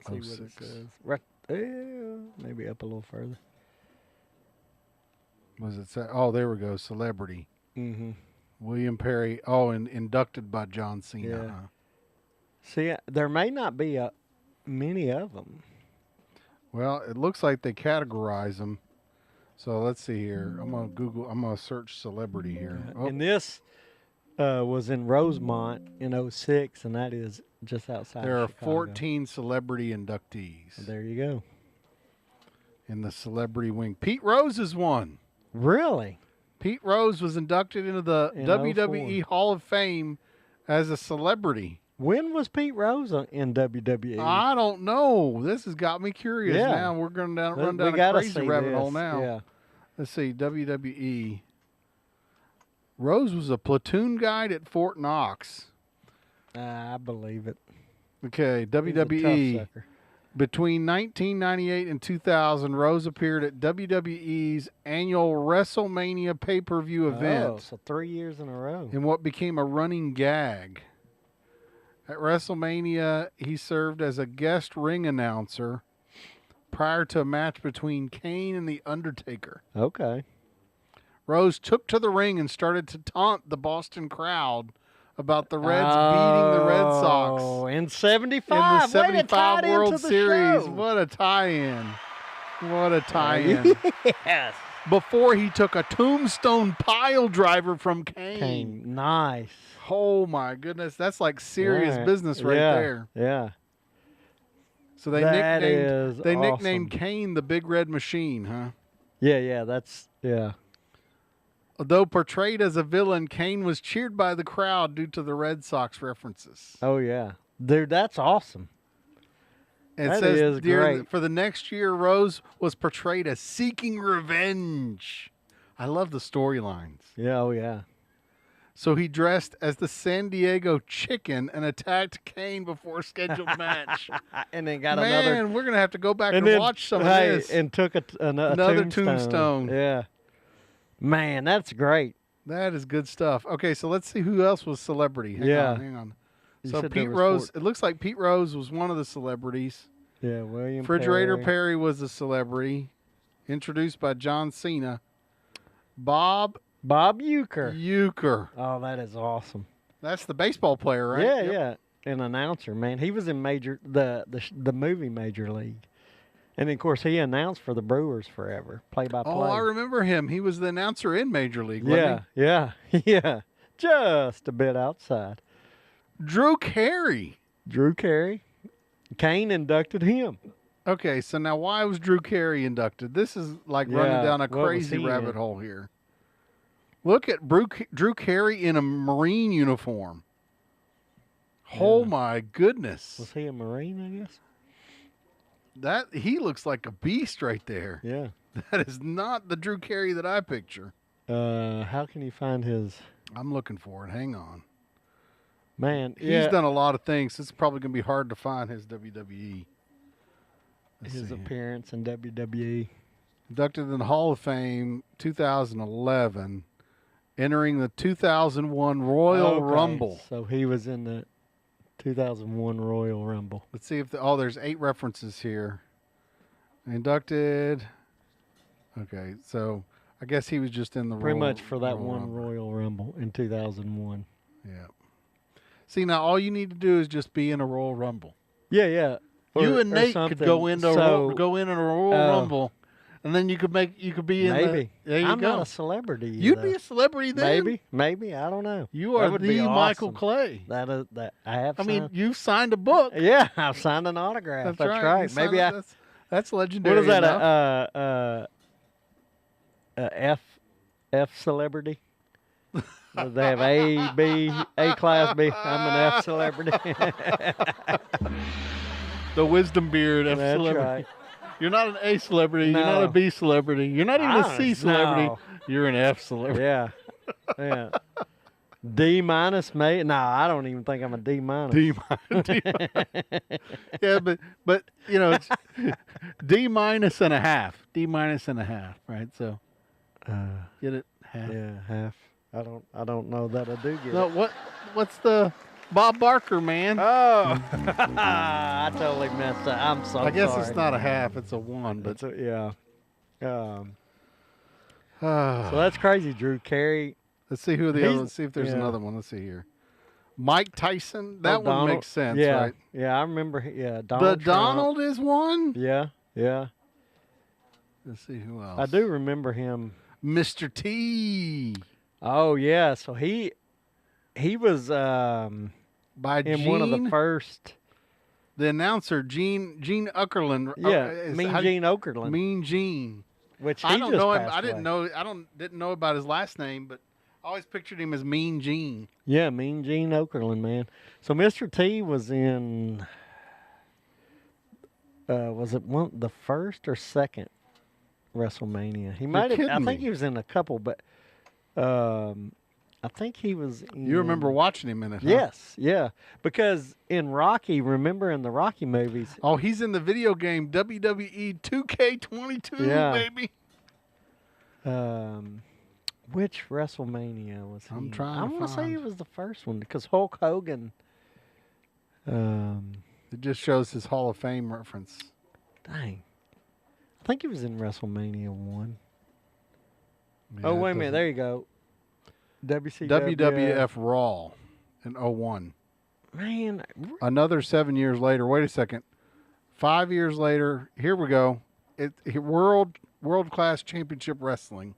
See 06. what it says. Right there. Maybe up a little further. Was it say? Oh, there we go. Celebrity. Mm-hmm. William Perry. Oh, and inducted by John Cena. Yeah. Huh? See, there may not be many of them. Well, it looks like they categorize them. So let's see here. I'm gonna Google. I'm gonna search celebrity here. Oh, And this was in Rosemont in 06, and that is just outside. there are of Chicago. 14 celebrity inductees There you go. in the celebrity wing. Pete Rose is one. Really? Pete Rose was inducted into the In WWE 04. Hall of Fame as a celebrity. When was Pete Rose in WWE? I don't know. This has got me curious Yeah. now. We're going to run We down a gotta crazy see rabbit this. hole now. Yeah. Let's see. WWE. Rose was a platoon guide at Fort Knox. I believe it. Okay, He's a WWE. tough sucker. Between 1998 and 2000, Rose appeared at WWE's annual WrestleMania pay-per-view event Oh, so 3 years in a row. in what became a running gag. At WrestleMania, he served as a guest ring announcer prior to a match between Kane and The Undertaker. Okay. Rose took to the ring and started to taunt the Boston crowd about the Reds beating the Red Sox Oh, in in 75. the 75 Way to tie it World into the Series. show. What a tie-in. What a tie-in. Yes. Before he took a tombstone pile driver from Kane. Kane. Nice. Oh, my goodness. That's like serious All right. business right Yeah, there. Yeah. So they That is nicknamed awesome. Kane the Big Red Machine, huh? Yeah, that's, yeah. Though portrayed as a villain, Kane was cheered by the crowd due to the Red Sox references. Oh, yeah. Dude, that's awesome. It That says is great. for the next year, Rose was portrayed as seeking revenge. I love the storylines. Yeah, oh, yeah. So he dressed as the San Diego Chicken and attacked Kane before a scheduled match. And then got Man, another. we're going to have to go back and then, watch some of hey, this. And took Another tombstone. tombstone. Yeah. Man, that's great. That is good stuff. Okay, so let's see who else was celebrity. Hang on. You So said there Pete was Rose, it looks like Pete Rose was one of the celebrities. Yeah, William Refrigerator Perry. Perry was a celebrity, introduced by John Cena. Bob Bob Euchre. Euchre. Oh, that is awesome. That's the baseball player, right? Yeah, Yep. yeah. An announcer, man. He was in the movie Major League. And of course he announced for the Brewers forever. Play by play. Oh, I remember him. He was the announcer in Major League, Yeah, wasn't yeah, yeah. Just a bit outside. he? Drew Carey. Drew Carey. Kane inducted him. Okay, so now why was Drew Carey inducted? This is like running down a what was crazy he rabbit in? hole here. Look at Drew Carey in a Marine uniform. Oh Yeah. my goodness. Was he a Marine, I guess? That he looks like a beast right there. Yeah. That is not the Drew Carey that I picture. How can you find his I'm looking for it. Hang on. man? He's done a lot of things. It's probably going to be hard to find his WWE. Let's his see. appearance in WWE. Inducted in the Hall of Fame 2011, entering the 2001 Royal Okay, Rumble. So he was in the 2001 Royal Rumble. Let's see if there's 8 references here. Inducted. Okay, so I guess he was just in the Pretty Royal, much for that Royal one Rumble. Royal Rumble in 2001. Yeah. See, now all you need to do is just be in a Royal Rumble. Yeah, yeah. You and or Nate could something. go into go in a Royal Oh. Rumble, and then you could be in Maybe. There you I'm go. not a celebrity. You'd though. be a celebrity then. Maybe. I don't know. You That are would the be Michael awesome. Clay. That I have. I mean, signed. you've signed a book. Yeah, I've signed an autograph. That's right. You signed Maybe that's legendary. What is that? enough. F celebrity. They have A, B, A class B. I'm an F celebrity. The wisdom beard of That's celebrity. right. You're not an A celebrity. You're not No. a B celebrity. You're not even a C celebrity. No. You're an F celebrity. Yeah, yeah. D minus, maybe. No, I don't even think I'm a D minus. D minus. Yeah, but you know it's D minus and a half. D minus and a half. Right. So get it half. Yeah, half. I don't know that I do get No, it. what's the Bob Barker man? Oh, I totally messed up. I'm so I guess sorry. it's not a half. It's a 1. But Yeah. So that's crazy, Drew Carey. let's see who the He's- other. Let's see if there's yeah. another one. Let's see here. Mike Tyson. That one Donald. makes sense, Yeah, right? yeah, I remember. Yeah, The Donald. Trump. Donald is one. Yeah, yeah. Let's see who else. I do remember him. Mr. T. Oh yeah, so he was By in Gene, one of the first. the announcer, Gene Uckerlund. Yeah, is- Mean how- Gene Okerlund, Mean Gene. which he I don't just know him. passed I didn't away. know. Didn't know about his last name, but I always pictured him as Mean Gene. Yeah, Mean Gene Okerlund, man. So Mr. T was in. Was it the first or second WrestleMania? He might have. I kidding think me. he was in a couple, but I think he was. You remember watching him in it? Huh? Yes, yeah. Because in Rocky, remember in the Rocky movies, Oh, he's in the video game WWE 2K22, Yeah. baby. which WrestleMania was he? I'm in? trying I to want to say find. it was the first one because Hulk Hogan. It just shows his Hall of Fame reference. Dang. I think he was in WrestleMania 1. Yeah, Oh, it wait a minute. doesn't- There you go. WCW. WWF Raw in 01. Man, Another 7 years later. Wait a second. 5 years later. Here we go. World Class Championship Wrestling.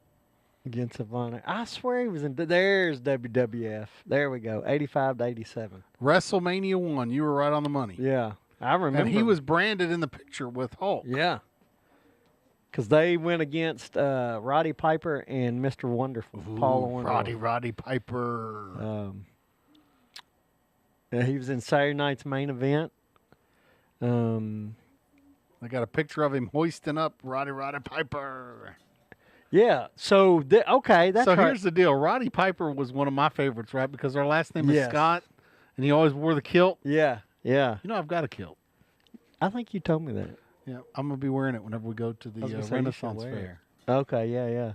against Savannah. I swear he was in. There's WWF. There we go. 85 to 87. WrestleMania 1. You were right on the money. Yeah. I remember. And he was branded in the picture with Hulk. Yeah. Because they went against Roddy Piper and Mr. Wonderful. Paul Orndorff. Roddy Piper. Yeah, he was in Saturday Night's Main Event. I got a picture of him hoisting up Roddy Piper. Yeah. So okay, that's So right. here's the deal. Roddy Piper was one of my favorites, right? Because our last name is Yes. Scott, and he always wore the kilt. Yeah. Yeah. You know, I've got a kilt. I think you told me that. Yeah, I'm gonna be wearing it whenever we go to the I was gonna say, you should Renaissance wear it. Fair. Okay. Yeah. Yeah.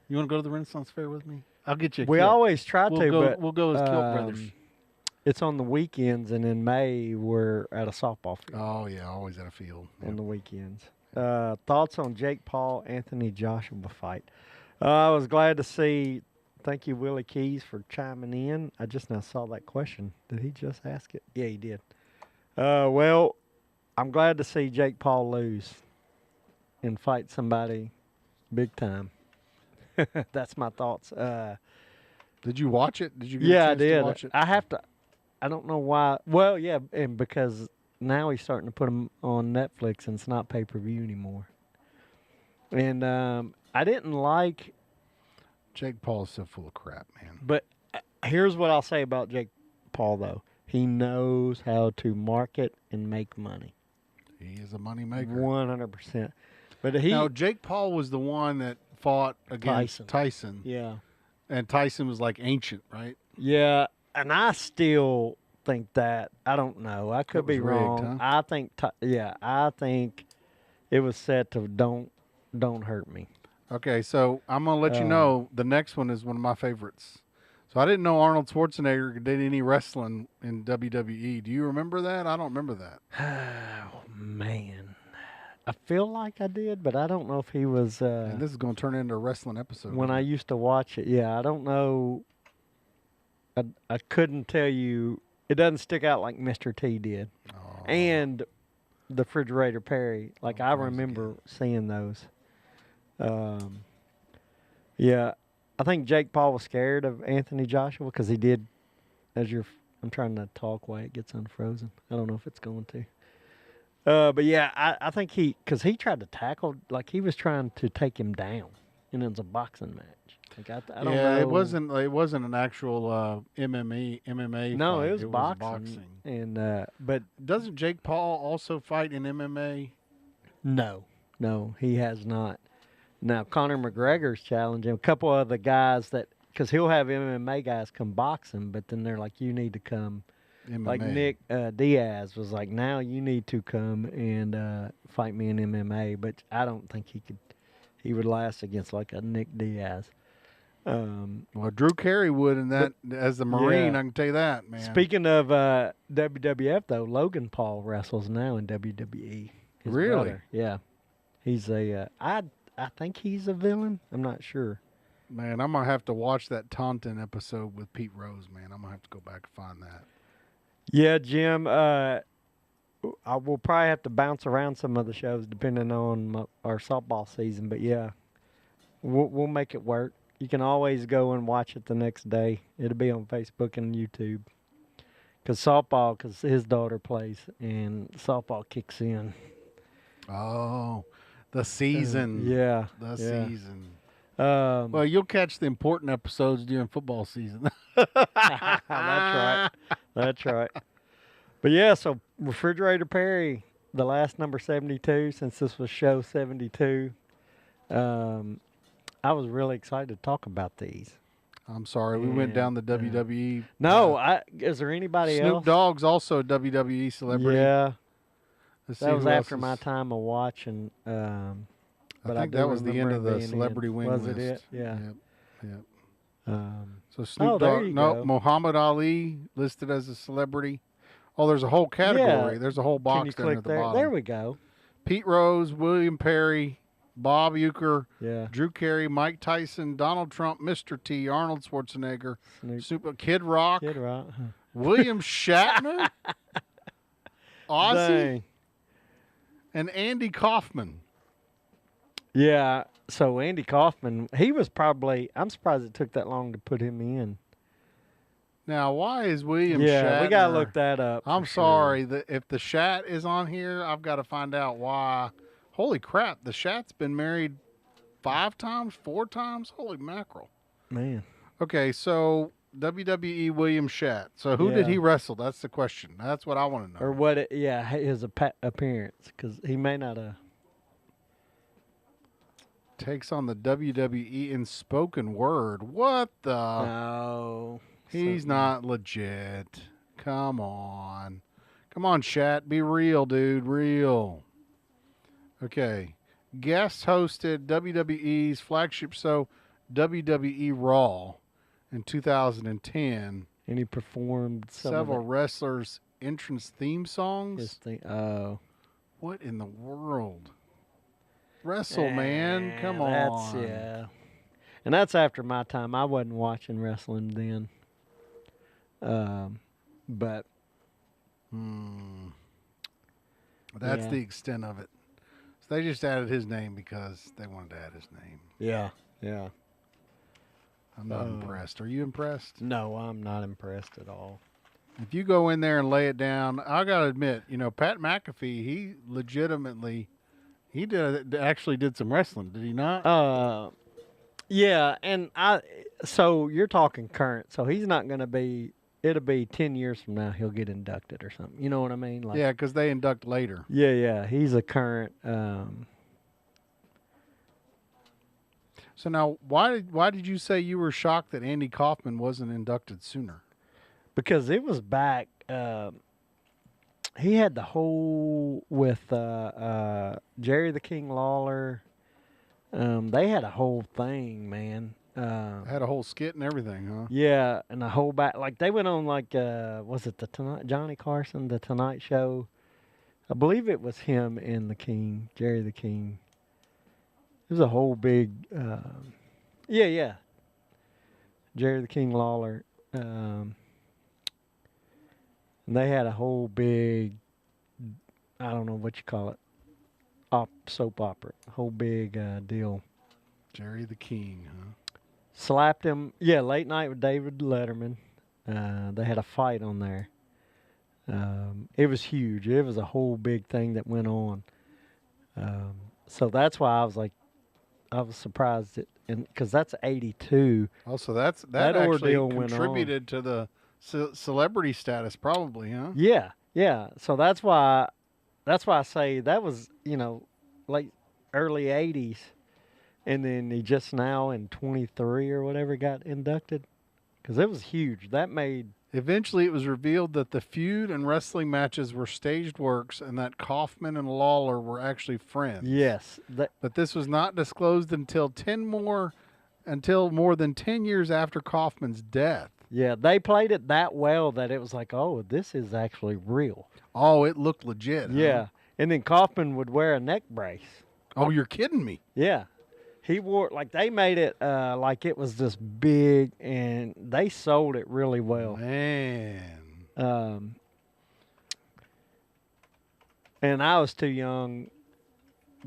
You want to go to the Renaissance Fair with me? I'll get you. A We kilt. always try we'll to, go. but We'll go as Kilt Brothers. it's on the weekends, and in May we're at a softball field Oh yeah, always at a field. on the weekends. Thoughts on Jake Paul Anthony Joshua fight? I was glad to see Thank you, Willie Keys, for chiming in. I just now saw that question. Did he just ask it? Yeah, he did. Well, I'm glad to see Jake Paul lose and fight somebody big time. That's my thoughts. Did you watch it? Did you get a Yeah, I chance to did. watch it? I have to. I don't know why. Well, yeah, and because now he's starting to put them on Netflix and it's not pay per view anymore. And I didn't like, Jake Paul is so full of crap, man. but here's what I'll say about Jake Paul though. He knows how to market and make money. He is a money maker. 100%. But he, Now, Jake Paul was the one that fought against Tyson. yeah, And Tyson was like ancient, right? yeah, and I still think that. I don't know. I could It was be rigged, wrong. huh? I think it was set to don't hurt me. Okay, so I'm going to let you know the next one is one of my favorites. So I didn't know Arnold Schwarzenegger did any wrestling in WWE. Do you remember that? I don't remember that. Oh man, I feel like I did, but I don't know if he was. And this is going to turn into a wrestling episode. When I used to watch it, yeah, I don't know. I couldn't tell you. It doesn't stick out like Mr. T did, and the Refrigerator Perry. Like I remember seeing those. Yeah, I think Jake Paul was scared of Anthony Joshua because he did. I'm trying to talk while it gets unfrozen. I don't know if it's going to. But yeah, I think because he tried to tackle, like he was trying to take him down, and it was a boxing match. Like I don't know. It wasn't an actual MMA. No, fight. it was Was boxing. And but doesn't Jake Paul also fight in MMA? no, he has not. Now Conor McGregor's challenging a couple of the guys because he'll have MMA guys come boxing, but then they're like, you need to come. MMA. Like Nick Diaz was like, now you need to come and fight me in MMA, but I don't think he would last against like a Nick Diaz. Well, Drew Carey would in that as the Marine. Yeah. I can tell you that, man. Speaking of WWF, though, Logan Paul wrestles now in WWE. His Really? brother. Yeah. He's I think he's a villain. I'm not sure. Man, I'm gonna have to watch that Taunton episode with Pete Rose. Man, I'm gonna have to go back and find that. Yeah, Jim. I will probably have to bounce around some of the shows depending on our softball season. But yeah, we'll make it work. You can always go and watch it the next day. It'll be on Facebook and YouTube. Because his daughter plays, and softball kicks in. Oh, the season. Yeah. The yeah. season. Well, You'll catch the important episodes during football season. that's right. That's right. But yeah, so Refrigerator Perry, the last number 72, since this was show 72. I was really excited to talk about these. I'm sorry, we went down the WWE. No, is there anybody Snoop else? Dogg's also a WWE celebrity. Yeah. Let's That see was who else after my time of watching. I But think do that was the end remember of him the being celebrity in. wing Was list. it? Yeah. Yep. So Oh, Snoop there Dogg. you No, go. Muhammad Ali listed as a celebrity. Oh, there's a whole category. Yeah. There's a whole box Can you down click at the there? bottom. There we go. Pete Rose, William Perry, Bob Uecker, Yeah. Drew Carey, Mike Tyson, Donald Trump, Mr. T, Arnold Schwarzenegger, Snoop. Kid Rock, Kid Rock. William Shatner, Ozzy, Dang. and Andy Kaufman. Yeah. So Andy Kaufman, he was probably. I'm surprised it took that long to put him in. Now, why is William Shatner? Yeah, we gotta look that up. I'm for sure. sorry. If the Shat is on here, I've got to find out why. Holy crap, the Shat's been married 5 times, 4 times? Holy mackerel. Man. Okay, so WWE William Shat. So who did Yeah. he wrestle? That's the question. That's what I want to know. Or what? His appearance, because he may not have. Takes on the WWE in spoken word. What the? No. He's not legit. Come on. Come on, Shat. Be real, dude. Real. Okay. Guest hosted WWE's flagship show, WWE Raw, in 2010. And he performed Several wrestlers' entrance theme songs. his thing. Oh. What in the world? Wrestle, man. Come on. Yeah. And that's after my time. I wasn't watching wrestling then. But That's yeah. the extent of it. So they just added his name because they wanted to add his name. Yeah. I'm not impressed. Are you impressed? No, I'm not impressed at all. If you go in there and lay it down, I gotta admit, Pat McAfee, he legitimately, actually did some wrestling, did he not? Yeah, and so you're talking current. So he's not going to be. It'll be 10 years from now. He'll get inducted or something. You know what I mean? Like, Yeah, because they induct later. Yeah. He's a current. So now, why did you say you were shocked that Andy Kaufman wasn't inducted sooner? Because it was back. He had the whole with Jerry the King Lawler. They had a whole thing, man. Had a whole skit and everything, huh? Yeah, and the whole back, like they went on like was it the Tonight Johnny Carson, the Tonight Show? I believe it was him and the King, Jerry the King. It was a whole big, yeah, Jerry the King Lawler. And they had a whole big, I don't know what you call it, soap opera, whole big deal. Jerry the King, huh? Slapped him, yeah, late night with David Letterman. They had a fight on there. It was huge. It was a whole big thing that went on. So that's why I was surprised because that's 82. Also, that actually ordeal went contributed to the celebrity status, probably, huh? Yeah. So that's why I say that was late early 80s, and then he just now in 23 or whatever got inducted because it was huge. That made. Eventually, it was revealed that the feud and wrestling matches were staged works and that Kaufman and Lawler were actually friends. Yes. But this was not disclosed until more than 10 years after Kaufman's death. Yeah, they played it that well that it was like, oh, this is actually real. Oh, it looked legit. Yeah. Huh? And then Kaufman would wear a neck brace. Oh, you're kidding me. Yeah. He wore, like, they made it like it was this big, and they sold it really well. Man. And I was too young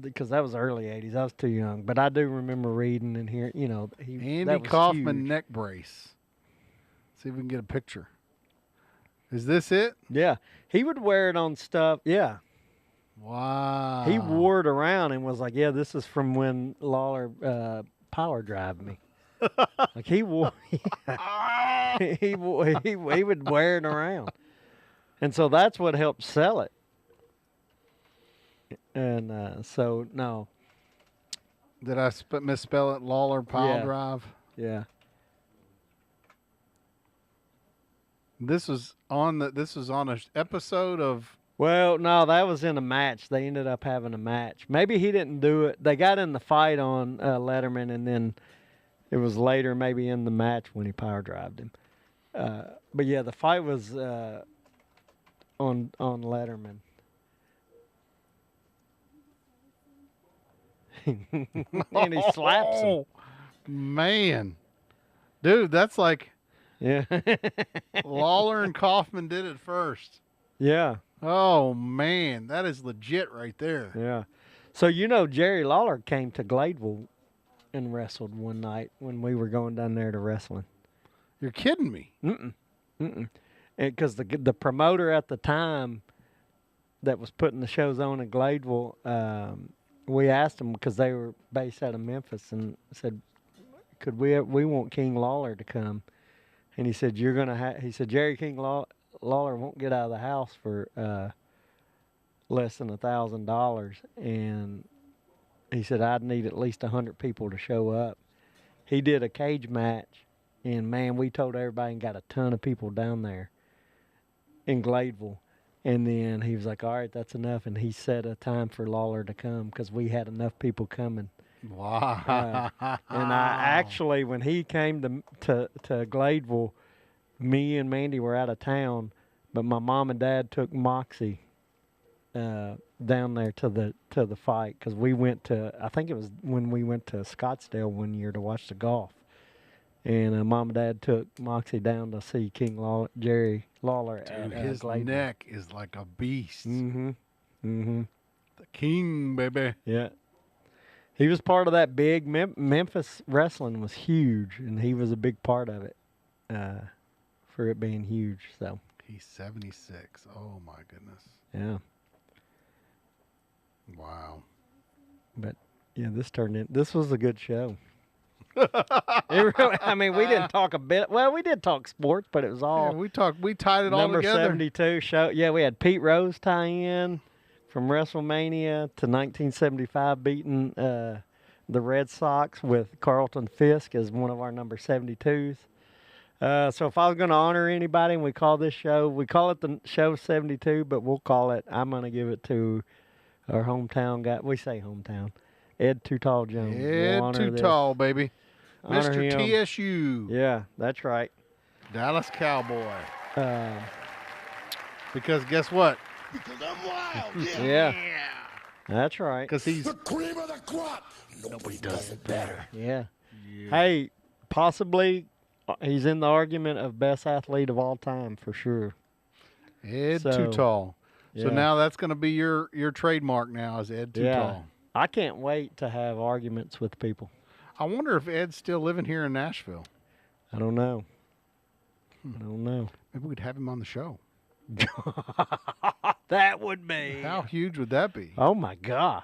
because that was early 80s. I was too young. But I do remember reading and hearing, Andy Kaufman huge. Neck brace. See if we can get a picture. Is this it? Yeah. He would wear it on stuff. Yeah. Wow. He wore it around and was like, yeah, this is from when Lawler power drived me. Like he wore, he would wear it around. And so that's what helped sell it. And so, no. Did I misspell it? Lawler power drive? Yeah. This was on an episode of. Well, no, that was in a match. They ended up having a match. Maybe he didn't do it. They got in the fight on Letterman, and then it was later, maybe in the match when he power drived him. But yeah, the fight was on Letterman. And he slaps him. Man, dude, that's like. Yeah. Lawler and Kaufman did it first. Yeah. Oh, man. That is legit right there. Yeah. So, Jerry Lawler came to Gladeville and wrestled one night when we were going down there to wrestling. You're kidding me. Because the promoter at the time that was putting the shows on in Gladeville, we asked them because they were based out of Memphis and said, could we want King Lawler to come? And he said, he said, Jerry King Lawler won't get out of the house for less than $1,000. And he said, I'd need at least 100 people to show up. He did a cage match, and, man, we told everybody and got a ton of people down there in Gladeville. And then he was like, all right, that's enough. And he set a time for Lawler to come because we had enough people coming. Wow. And I actually, when he came to Gladeville, me and Mandy were out of town, but my mom and dad took Moxie down there to the fight because we went to. I think it was when we went to Scottsdale one year to watch the golf, and Mom and Dad took Moxie down to see Jerry Lawler. Dude, at his Clayton. neck is like a beast. Mm-hmm. Mm-hmm. The king, baby. Yeah. He was part of that big Memphis wrestling was huge, and he was a big part of it for it being huge. So He's 76. Oh, my goodness. yeah, Wow. but yeah, this was a good show. It really, I mean, we didn't talk a bit. Well, we did talk sports, but it was all We tied it all number together. 72 show. Yeah, we had Pete Rose tie in from WrestleMania to 1975, beating the Red Sox with Carlton Fisk as one of our number 72s. So if I was going to honor anybody and we call this show, we call it the show 72, but we'll call it, I'm going to give it to our hometown guy. We say hometown. Ed Too Tall Jones. Ed Too Tall, baby. Honor Mr. him. TSU. Yeah, that's right. Dallas Cowboy. Uh, Because guess what? Because I'm wild. yeah, that's right. Because he's The cream of the crop. Nobody does it better. Yeah. Hey, possibly he's in the argument of best athlete of all time for sure. Ed So, Too Tall. So yeah. now that's going to be your trademark now is Ed Too Yeah. Tall. I can't wait to have arguments with people. I wonder if Ed's still living here in Nashville. I don't know. I don't know. Maybe we'd have him on the show. That would be. How huge would that be? Oh my God.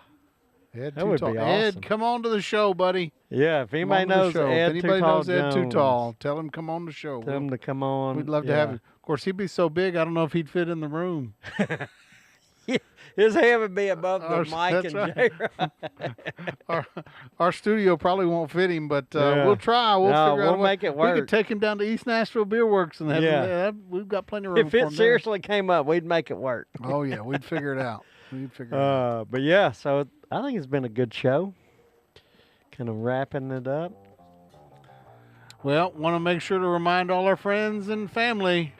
Ed that Too would Tall. be Ed, awesome. come on to the show, buddy. Yeah, if Come anybody on to the knows show. Ed If anybody Too Tall knows Ed Too Jones, Tall, tell him come on the show. tell him to come on. We'd love to have him. Of course, he'd be so big, I don't know if he'd fit in the room. His head would be above the Oh, mic that's and right. Our studio probably won't fit him, but Yeah. we'll try. We'll No, figure we'll out. make it We work. could take him down to East Nashville Beer Works and have Yeah. him there. We've got plenty of room if for it him there. seriously came up, we'd make it work. Oh yeah, we'd figure it out. We'd figure it out. But yeah, so I think it's been a good show. Kind of wrapping it up. Well, want to make sure to remind all our friends and family,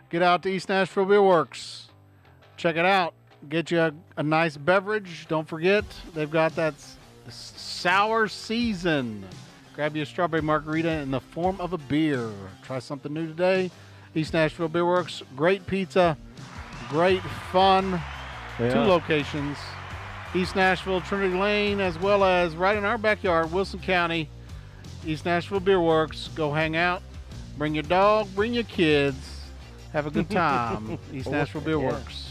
get out to East Nashville Beer Works. Check it out. Get you a nice beverage. Don't forget, they've got that sour season. Grab you a strawberry margarita in the form of a beer. Try something new today. East Nashville Beer Works. Great pizza. Great fun. Yeah. 2 locations. East Nashville, Trinity Lane, as well as right in our backyard, Wilson County. East Nashville Beer Works. Go hang out. Bring your dog. Bring your kids. Have a good time. East Nashville Beer Yeah. Works.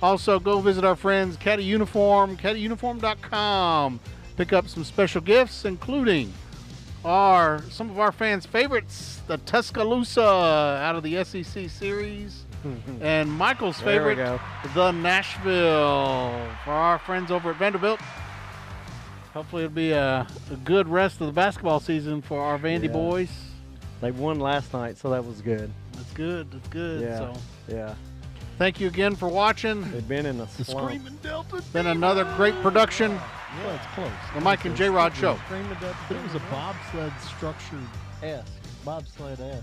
Also, go visit our friends Caddy Uniform, caddyuniform.com. Pick up some special gifts, including some of our fans' favorites, the Tuscaloosa out of the SEC series, and Michael's There we favorite, go. the Nashville, for our friends over at Vanderbilt. Hopefully it'll be a good rest of the basketball season for our Vandy Yeah. boys. They won last night, so that was good. That's good. That's good. Yeah. So Yeah. thank you again for watching. They've been in a slump. Screaming Delta. Been another great production. Yeah, it's close. The Mike and Jrod Show. But it was a bobsled structured. S. Bobsled S.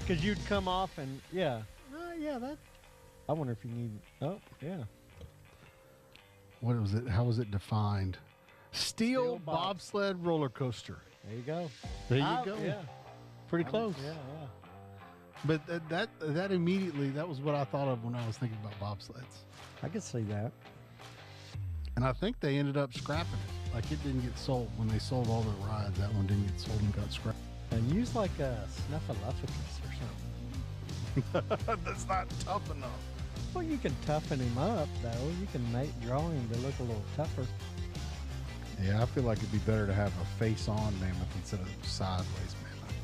Because you'd come off and, yeah. Yeah, that. I wonder if you need. Oh, yeah. What was it? How was it defined? Steel bobsled roller coaster. There you go. There you Oh, go. Yeah. Pretty close. Yeah, But that immediately, that was what I thought of when I was thinking about bobsleds. I could see that. And I think they ended up scrapping it. Like it didn't get sold. When they sold all their rides, that one didn't get sold and got scrapped. And use like a snuffleupagus or something. That's not tough enough. Well, you can toughen him up, though. You can draw him to look a little tougher. Yeah, I feel like it'd be better to have a face-on mammoth instead of sideways mammoth.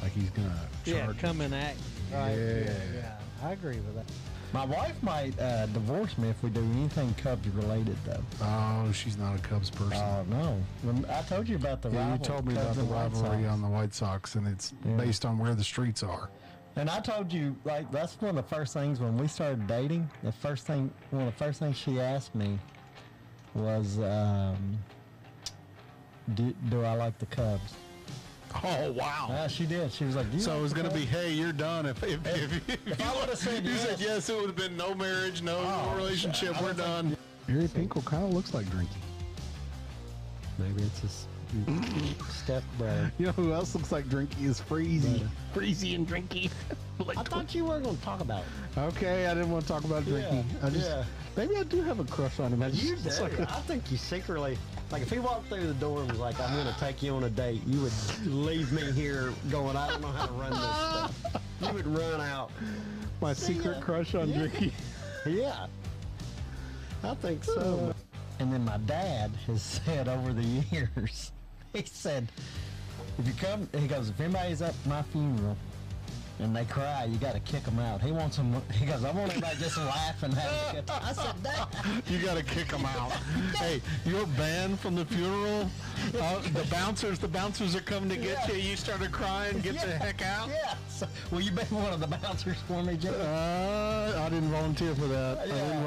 Like he's gonna charge. Yeah, coming at you. Right? Yeah. I agree with that. My wife might divorce me if we do anything Cubs related, though. Oh, she's not a Cubs person. Oh, no. When I told you about the Yeah, you rival told me Cubs about the and White rivalry Sox. on the White Sox, and it's Yeah. based on where the streets are. And I told you, like, that's one of the first things when we started dating. One of the first things she asked me was, do I like the Cubs? Oh wow! She did. She was like, do you So like it was the going to be, Cubs? hey, you're done. If I would've said you yes. said yes, it would have been no marriage, no Oh, relationship. I We're was like, done. Harry Pinkle kind of looks like Drinky. Maybe it's his stepbrother. You know who else looks like Drinky is Freezy. Brother. Freezy and Drinky. I thought you were going to talk about it. Okay, I didn't want to talk about Drinky. Maybe I do have a crush on him. You do. I think you secretly, like if he walked through the door and was like, I'm going to take you on a date, you would leave me here going, I don't know how to run this stuff. You would run out. My secret crush on Drinky. Yeah. I think so. And then my dad has said over the years, he said, if you come, he goes, if anybody's at my funeral and they cry, you got to kick them out. He wants them, he goes, I want everybody just laughing. Having a good time. I said, Dad. You got to kick them out. Hey, you're banned from the funeral. The bouncers are coming to get you. You started crying, get the heck out. Yeah. So, will you be one of the bouncers for me, Jimmy? I didn't volunteer for that. Yeah.